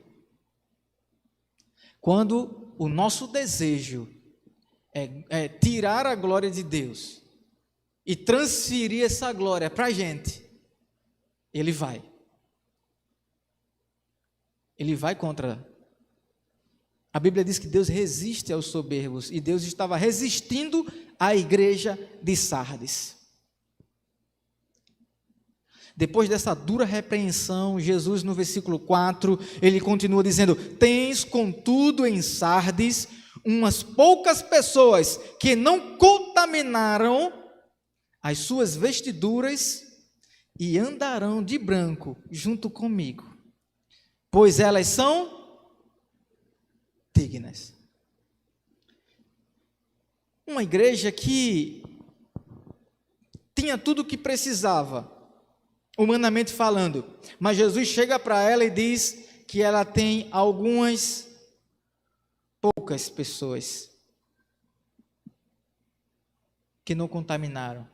Quando o nosso desejo é tirar a glória de Deus e transferir essa glória para a gente, ele vai. Ele vai contra. A Bíblia diz que Deus resiste aos soberbos, e Deus estava resistindo à igreja de Sardes. Depois dessa dura repreensão, Jesus, no versículo 4, ele continua dizendo: tens, contudo, em Sardes, umas poucas pessoas que não contaminaram as suas vestiduras e andarão de branco junto comigo, pois elas são dignas. Uma igreja que tinha tudo o que precisava, humanamente falando, mas Jesus chega para ela e diz que ela tem algumas poucas pessoas que não contaminaram.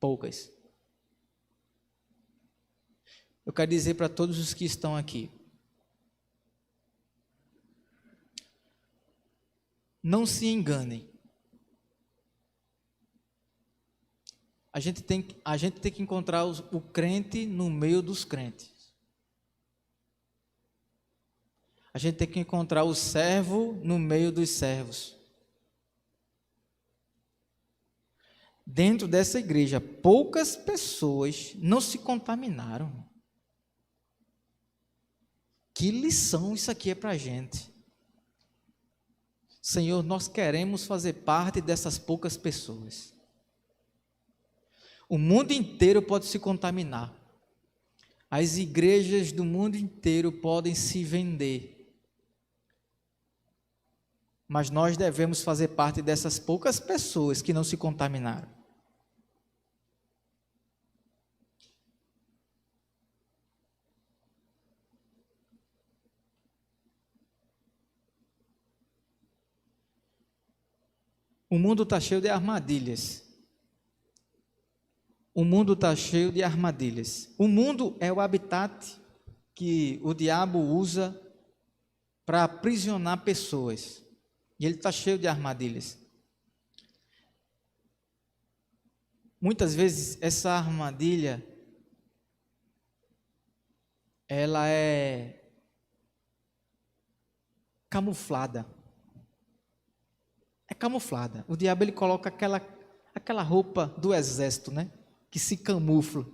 Poucas. Eu quero dizer para todos os que estão aqui: não se enganem. A gente tem que encontrar o crente no meio dos crentes. A gente tem que encontrar o servo no meio dos servos. Dentro dessa igreja, poucas pessoas não se contaminaram. Que lição isso aqui é para a gente. Senhor, nós queremos fazer parte dessas poucas pessoas. O mundo inteiro pode se contaminar. As igrejas do mundo inteiro podem se vender. Mas nós devemos fazer parte dessas poucas pessoas que não se contaminaram. O mundo está cheio de armadilhas. O mundo está cheio de armadilhas. O mundo é o habitat que o diabo usa para aprisionar pessoas. E ele está cheio de armadilhas. Muitas vezes essa armadilha, ela é camuflada. É camuflada. O diabo, ele coloca aquela roupa do exército, né? Que se camufla.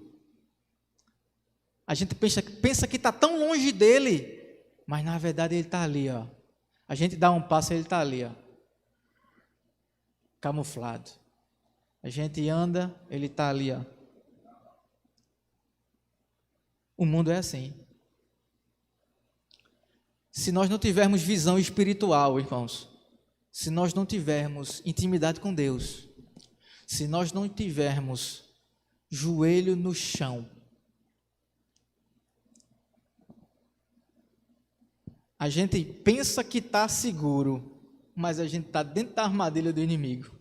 A gente pensa que está tão longe dele, mas na verdade ele está ali, ó. A gente dá um passo, ele está ali, ó, camuflado. A gente anda, ele está ali, ó. O mundo é assim. Se nós não tivermos visão espiritual, irmãos, se nós não tivermos intimidade com Deus, se nós não tivermos joelho no chão, a gente pensa que está seguro, mas a gente está dentro da armadilha do inimigo.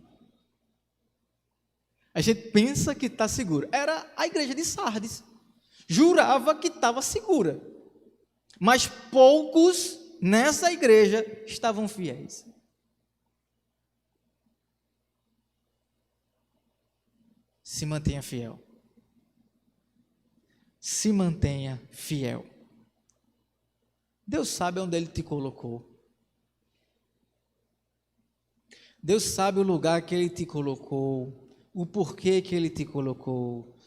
A gente pensa que está seguro. Era a igreja de Sardes. Jurava que estava segura. Mas poucos nessa igreja estavam fiéis. Se mantenha fiel. Se mantenha fiel. Deus sabe onde Ele te colocou. Deus sabe o lugar que Ele te colocou, o porquê que Ele te colocou,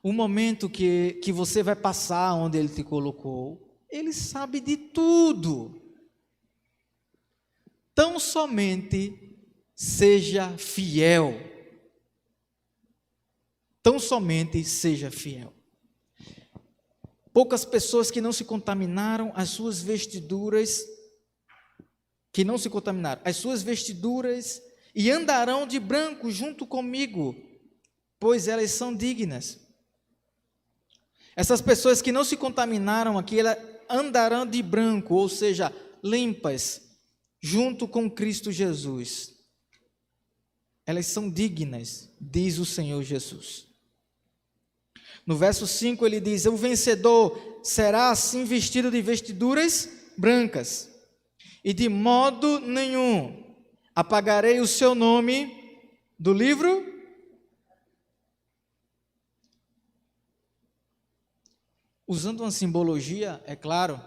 o momento que você vai passar onde Ele te colocou. Ele sabe de tudo. Tão somente seja fiel. Tão somente seja fiel. Poucas pessoas que não se contaminaram, as suas vestiduras, e andarão de branco junto comigo, pois elas são dignas. Essas pessoas que não se contaminaram aqui, elas andarão de branco, ou seja, limpas, junto com Cristo Jesus. Elas são dignas, diz o Senhor Jesus. No verso 5 ele diz: o vencedor será assim vestido de vestiduras brancas, e de modo nenhum apagarei o seu nome do livro. Usando uma simbologia, é claro,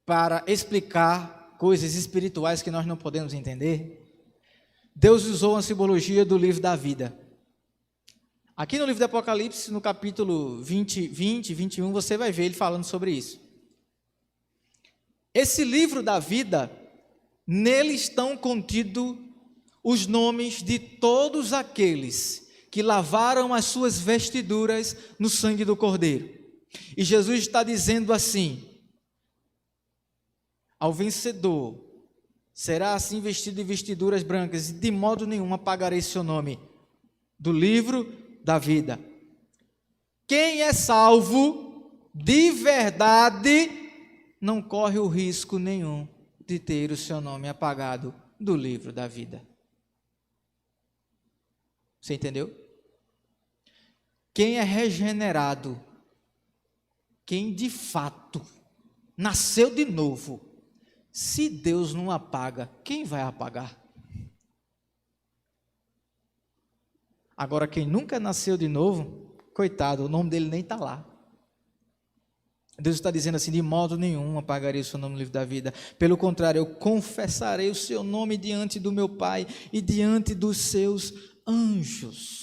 para explicar coisas espirituais que nós não podemos entender, Deus usou uma simbologia do livro da vida. Aqui no livro do Apocalipse, no capítulo 20, 21, você vai ver ele falando sobre isso. Esse livro da vida, nele estão contidos os nomes de todos aqueles que lavaram as suas vestiduras no sangue do Cordeiro. E Jesus está dizendo assim: ao vencedor será assim vestido de vestiduras brancas, e de modo nenhum apagarei seu nome do livro da vida. Quem é salvo de verdade não corre o risco nenhum de ter o seu nome apagado do livro da vida. Você entendeu? Quem é regenerado, quem de fato nasceu de novo, se Deus não apaga, quem vai apagar? Agora, quem nunca nasceu de novo, coitado, o nome dele nem está lá. Deus está dizendo assim: de modo nenhum apagarei o seu nome no livro da vida. Pelo contrário, eu confessarei o seu nome diante do meu Pai e diante dos seus anjos.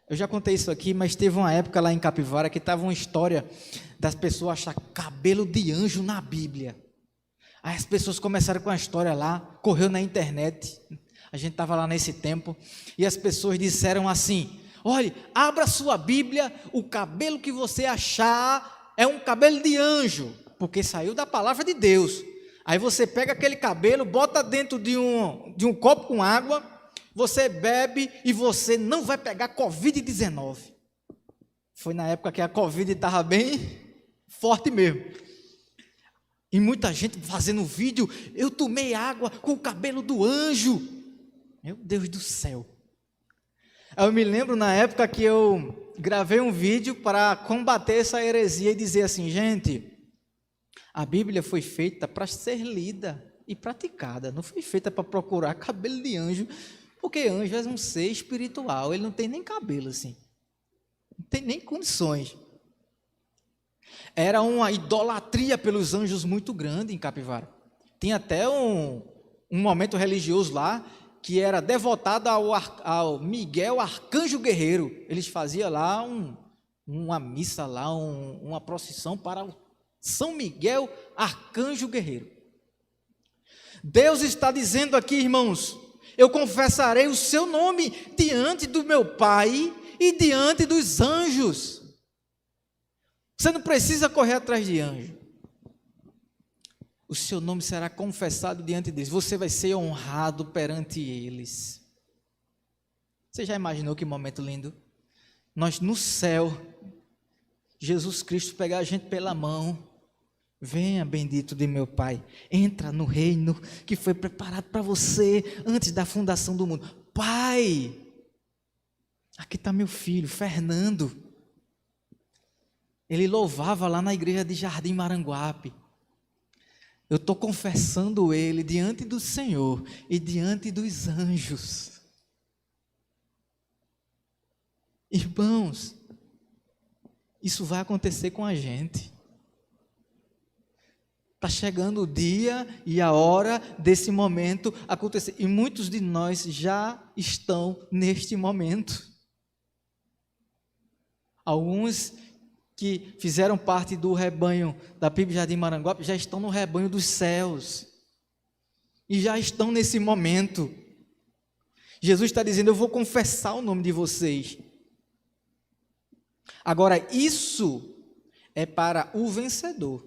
Eu já contei isso aqui, mas teve uma época lá em Capivara que estava uma história das pessoas achar cabelo de anjo na Bíblia. Aí as pessoas começaram com a história lá, correu na internet, a gente estava lá nesse tempo, e as pessoas disseram assim: olhe, abra sua Bíblia, o cabelo que você achar é um cabelo de anjo, porque saiu da palavra de Deus. Aí você pega aquele cabelo, bota dentro de um copo com água, você bebe e você não vai pegar Covid-19. Foi na época que a Covid estava bem forte mesmo. E muita gente fazendo vídeo: eu tomei água com o cabelo do anjo. Meu Deus do céu. Eu me lembro na época que eu gravei um vídeo para combater essa heresia e dizer assim: gente, a Bíblia foi feita para ser lida e praticada, não foi feita para procurar cabelo de anjo, porque anjo é um ser espiritual, ele não tem nem cabelo assim, não tem nem condições. Era uma idolatria pelos anjos muito grande em Capivara. Tinha até um momento religioso lá, que era devotado ao Miguel Arcanjo Guerreiro. Eles faziam lá uma missa, lá, uma procissão para o São Miguel Arcanjo Guerreiro. Deus está dizendo aqui, irmãos: eu confessarei o seu nome diante do meu Pai e diante dos anjos. Você não precisa correr atrás de anjo. O seu nome será confessado diante deles. Você vai ser honrado perante eles. Você já imaginou que momento lindo? Nós no céu, Jesus Cristo pegar a gente pela mão. Venha, bendito de meu Pai, entra no reino que foi preparado para você antes da fundação do mundo. Pai, aqui está meu filho, Fernando. Ele louvava lá na igreja de Jardim Maranguape. Eu estou confessando ele diante do Senhor e diante dos anjos. Irmãos, isso vai acontecer com a gente. Está chegando o dia e a hora desse momento acontecer. E muitos de nós já estão neste momento. Alguns que fizeram parte do rebanho da PIB Jardim Maranguape já estão no rebanho dos céus. E já estão nesse momento. Jesus está dizendo: eu vou confessar o nome de vocês. Agora, isso é para o vencedor.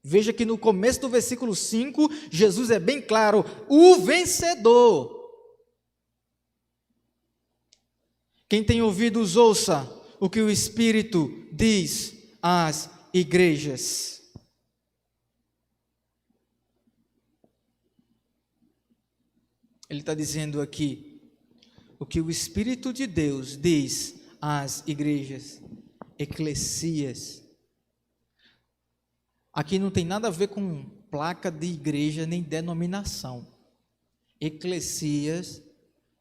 Veja que no começo do versículo 5, Jesus é bem claro: o vencedor. Quem tem ouvidos, ouça o que o Espírito diz às igrejas. Ele está dizendo aqui: o que o Espírito de Deus diz às igrejas, eclesias. Aqui não tem nada a ver com placa de igreja nem denominação. Eclesias,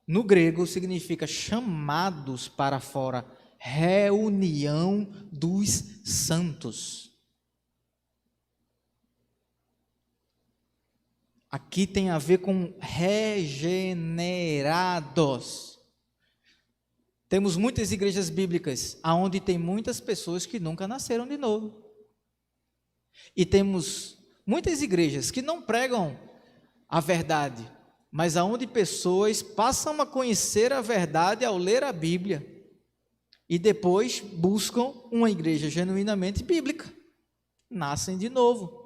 no grego, significa chamados para fora, reunião dos santos. Aqui tem a ver com regenerados. Temos muitas igrejas bíblicas, onde tem muitas pessoas que nunca nasceram de novo. E temos muitas igrejas que não pregam a verdade, mas aonde pessoas passam a conhecer a verdade ao ler a Bíblia e depois buscam uma igreja genuinamente bíblica, nascem de novo.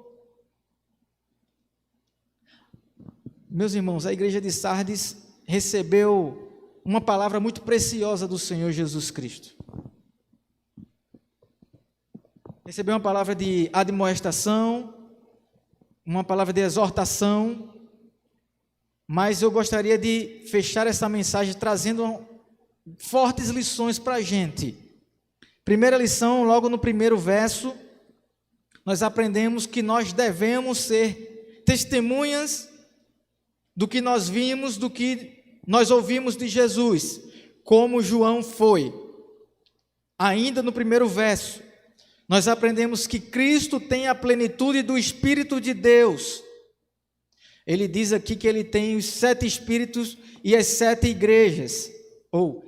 Meus irmãos, a igreja de Sardes recebeu uma palavra muito preciosa do Senhor Jesus Cristo. Recebeu uma palavra de admoestação, uma palavra de exortação, mas eu gostaria de fechar essa mensagem trazendo fortes lições para a gente. Primeira lição, logo no primeiro verso, nós aprendemos que nós devemos ser testemunhas do que nós vimos, do que nós ouvimos de Jesus, como João foi. Ainda no primeiro verso, nós aprendemos que Cristo tem a plenitude do Espírito de Deus. Ele diz aqui que ele tem os 7 Espíritos e as 7 igrejas,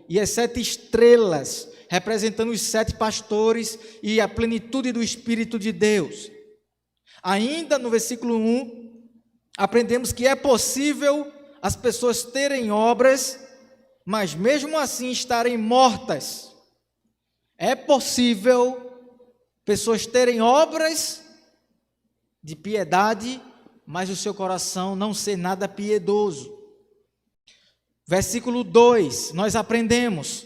e as 7 estrelas, representando os 7 pastores e a plenitude do Espírito de Deus. Ainda no versículo 1, aprendemos que é possível as pessoas terem obras, mas mesmo assim estarem mortas. É possível pessoas terem obras de piedade, mas o seu coração não ser nada piedoso. Versículo 2, nós aprendemos,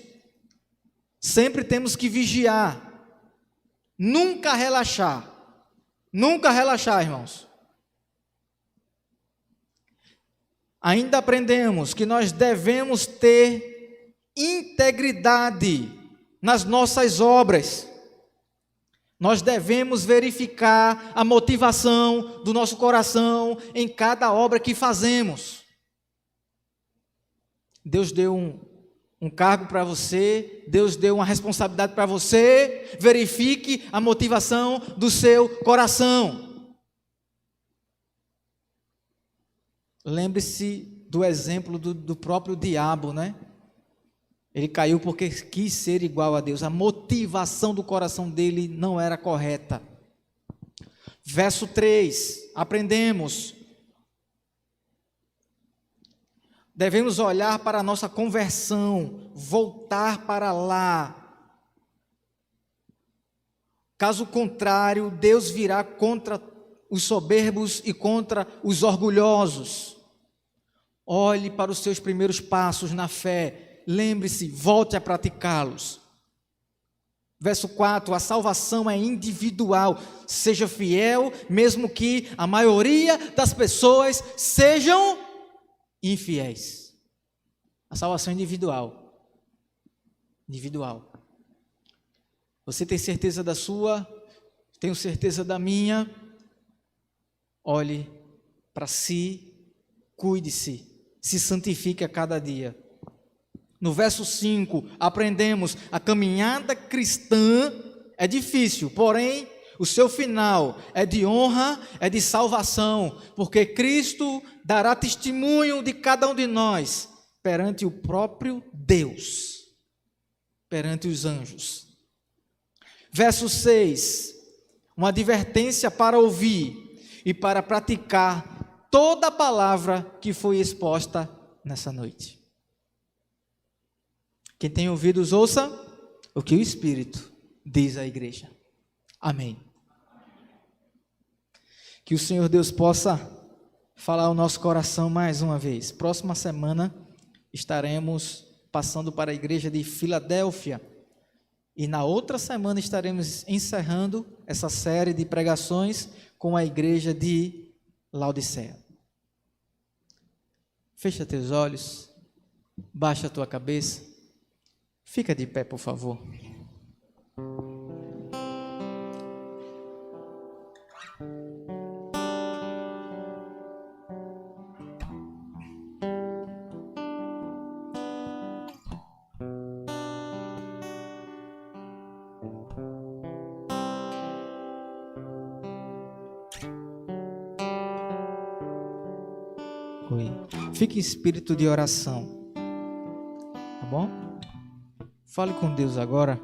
sempre temos que vigiar, nunca relaxar, irmãos. Ainda aprendemos que nós devemos ter integridade nas nossas obras. Nós devemos verificar a motivação do nosso coração em cada obra que fazemos. Deus deu um cargo para você, Deus deu uma responsabilidade para você, verifique a motivação do seu coração. Lembre-se do exemplo do próprio diabo, né? Ele caiu porque quis ser igual a Deus. A motivação do coração dele não era correta. Verso 3, aprendemos. Devemos olhar para a nossa conversão, voltar para lá. Caso contrário, Deus virá contra os soberbos e contra os orgulhosos. Olhe para os seus primeiros passos na fé. Lembre-se, volte a praticá-los. Verso 4, a salvação é individual. Seja fiel, mesmo que a maioria das pessoas sejam infiéis. A salvação é individual. Individual. Você tem certeza da sua? Tenho certeza da minha? Olhe para si, cuide-se, se santifique a cada dia. No verso 5, aprendemos, a caminhada cristã é difícil, porém, o seu final é de honra, é de salvação, porque Cristo dará testemunho de cada um de nós, perante o próprio Deus, perante os anjos. Verso 6, uma advertência para ouvir e para praticar toda a palavra que foi exposta nessa noite. Quem tem ouvidos, ouça o que o Espírito diz à igreja. Amém. Que o Senhor Deus possa falar ao nosso coração mais uma vez. Próxima semana estaremos passando para a igreja de Filadélfia. E na outra semana estaremos encerrando essa série de pregações com a igreja de Laodiceia. Fecha teus olhos. Baixa a tua cabeça. Fica de pé, por favor. Fique em espírito de oração, tá bom? Fale com Deus agora.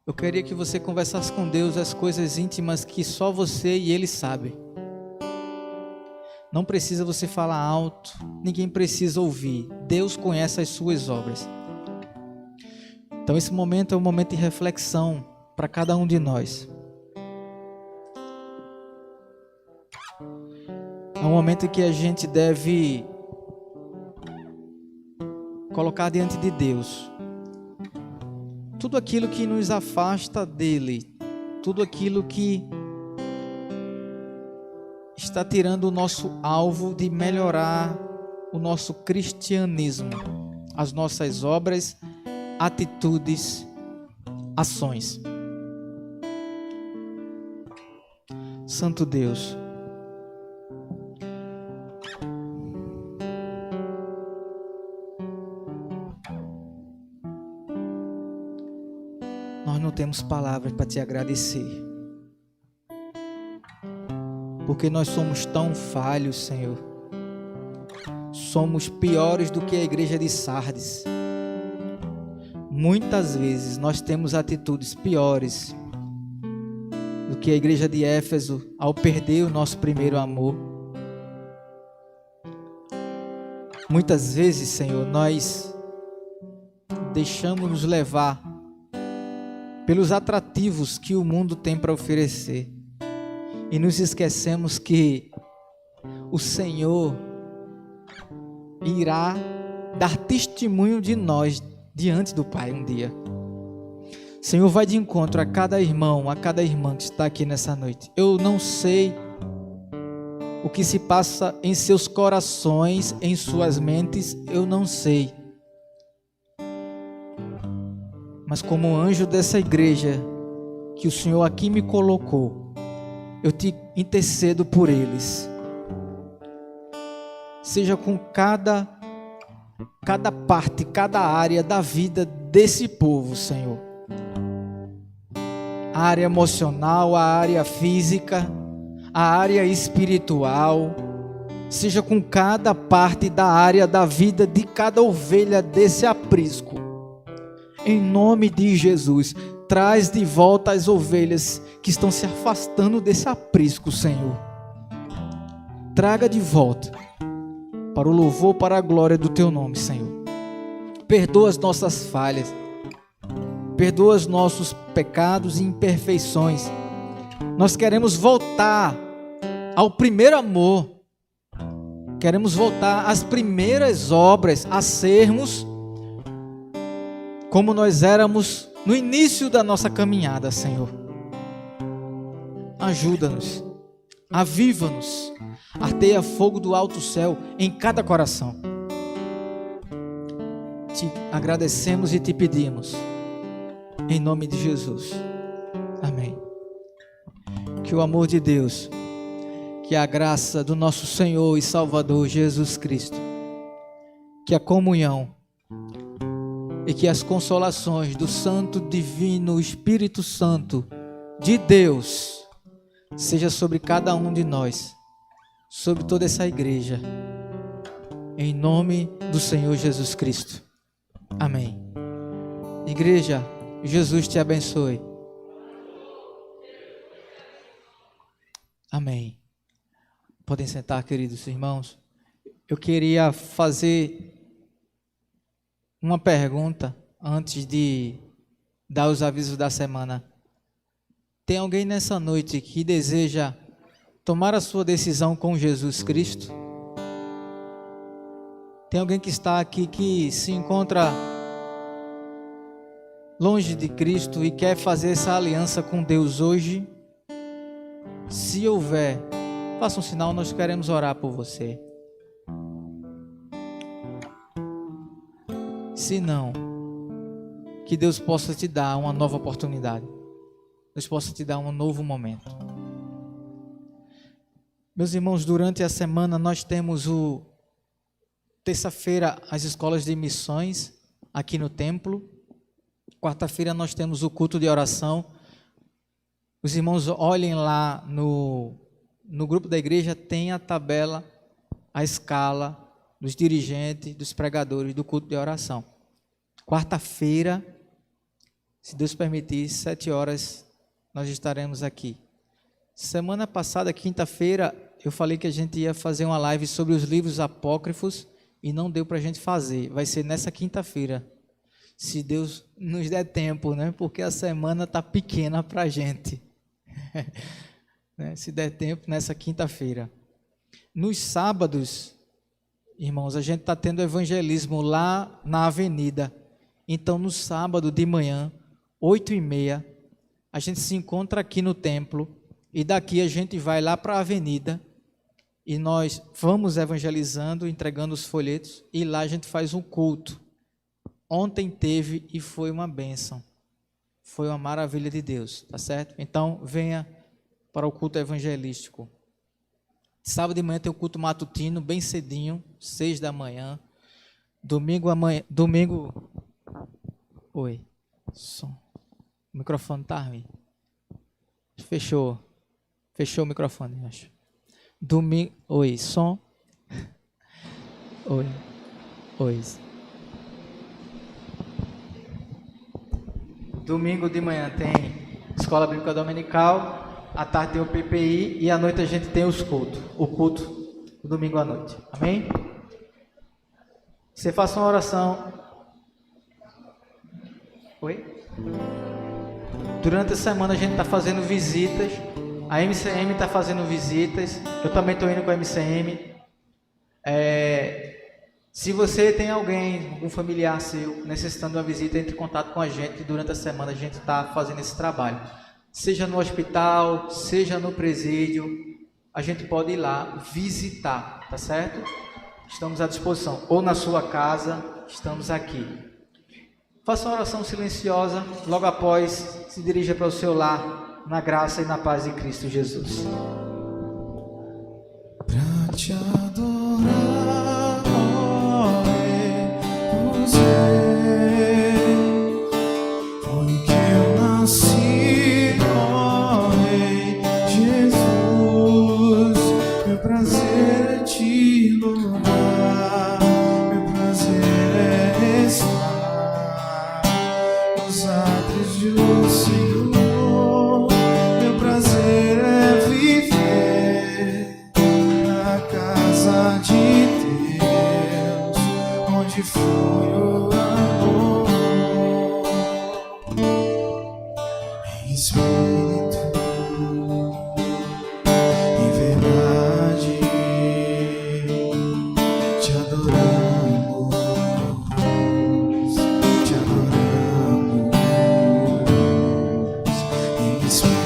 Eu queria que você conversasse com Deus as coisas íntimas que só você e Ele sabem. Não precisa você falar alto, ninguém precisa ouvir. Deus conhece as suas obras. Então esse momento é um momento de reflexão para cada um de nós. É um momento em que a gente deve colocar diante de Deus tudo aquilo que nos afasta dele, tudo aquilo que está tirando o nosso alvo de melhorar o nosso cristianismo, as nossas obras, atitudes, ações. Santo Deus, nós não temos palavras para te agradecer, porque nós somos tão falhos, Senhor. Somos piores do que a igreja de Sardes. Muitas vezes nós temos atitudes piores do que a igreja de Éfeso ao perder o nosso primeiro amor. Muitas vezes, Senhor, nós deixamos nos levar pelos atrativos que o mundo tem para oferecer e nos esquecemos que o Senhor irá dar testemunho de nós diante do Pai um dia. Senhor, vai de encontro a cada irmão, a cada irmã que está aqui nessa noite. Eu não sei o que se passa em seus corações, em suas mentes, eu não sei. Mas como anjo dessa igreja que o Senhor aqui me colocou, eu te intercedo por eles. Seja com cada parte, cada área da vida desse povo, Senhor. A área emocional, a área física, a área espiritual. Seja com cada parte da área da vida de cada ovelha desse aprisco. Em nome de Jesus, traz de volta as ovelhas que estão se afastando desse aprisco, Senhor. Traga de volta, para o louvor, para a glória do Teu nome, Senhor. Perdoa as nossas falhas, perdoa os nossos pecados e imperfeições. Nós queremos voltar ao primeiro amor, queremos voltar às primeiras obras, a sermos como nós éramos no início da nossa caminhada, Senhor. Ajuda-nos, aviva-nos, ardeia fogo do alto céu em cada coração. Te agradecemos e te pedimos, em nome de Jesus. Amém. Que o amor de Deus, que a graça do nosso Senhor e Salvador Jesus Cristo, que a comunhão e que as consolações do Santo Divino Espírito Santo de Deus seja sobre cada um de nós, sobre toda essa igreja, em nome do Senhor Jesus Cristo. Amém. Igreja, Jesus te abençoe. Amém. Podem sentar, queridos irmãos. Eu queria fazer uma pergunta antes de dar os avisos da semana. Tem alguém nessa noite que deseja tomar a sua decisão com Jesus Cristo? Tem alguém que está aqui que se encontra longe de Cristo e quer fazer essa aliança com Deus hoje? Se houver, faça um sinal, nós queremos orar por você. Se não, que Deus possa te dar uma nova oportunidade. Deus possa te dar um novo momento. Meus irmãos, durante a semana nós temos terça-feira as escolas de missões aqui no templo. Quarta-feira nós temos o culto de oração. Os irmãos olhem lá no grupo da igreja, tem a tabela, a escala dos dirigentes, dos pregadores do culto de oração. Quarta-feira, se Deus permitir, 7 horas, nós estaremos aqui. Semana passada, quinta-feira, eu falei que a gente ia fazer uma live sobre os livros apócrifos e não deu para a gente fazer. Vai ser nessa quinta-feira, se Deus nos der tempo, né? Porque a semana está pequena para a gente. Se der tempo, nessa quinta-feira. Nos sábados, irmãos, a gente está tendo evangelismo lá na avenida. Então, no sábado de manhã, 8h30, a gente se encontra aqui no templo e daqui a gente vai lá para a avenida e nós vamos evangelizando, entregando os folhetos e lá a gente faz um culto. Ontem teve e foi uma bênção. Foi uma maravilha de Deus, tá certo? Então, venha para o culto evangelístico. Sábado de manhã tem o culto matutino, bem cedinho, 6 da manhã. Domingo. Oi. Som. O microfone tá ruim. Fechou o microfone, acho. Domingo. Oi, som. Oi. Domingo de manhã tem Escola Bíblica Dominical, à tarde tem o PPI e à noite a gente tem os cultos. O culto, o domingo à noite. Amém? Você faça uma oração. Oi? Durante a semana a gente está fazendo visitas. A MCM está fazendo visitas. Eu também estou indo com a MCM. Se você tem alguém, um familiar seu, necessitando de uma visita, entre em contato com a gente. Durante a semana a gente está fazendo esse trabalho. Seja no hospital, seja no presídio, a gente pode ir lá visitar, tá certo? Estamos à disposição. Ou na sua casa, estamos aqui. Faça uma oração silenciosa, logo após se dirija para o seu lar, na graça e na paz de Cristo Jesus. Pra te adorar, ó Deus, foi que eu nasci, ó Rei Jesus. Meu prazer é te louvar, meu prazer é estar nos átrios do Senhor. Meu prazer é viver na casa de Deus, onde flui o amor. Em espírito, em verdade, te adoramos, te adoramos. Em espírito,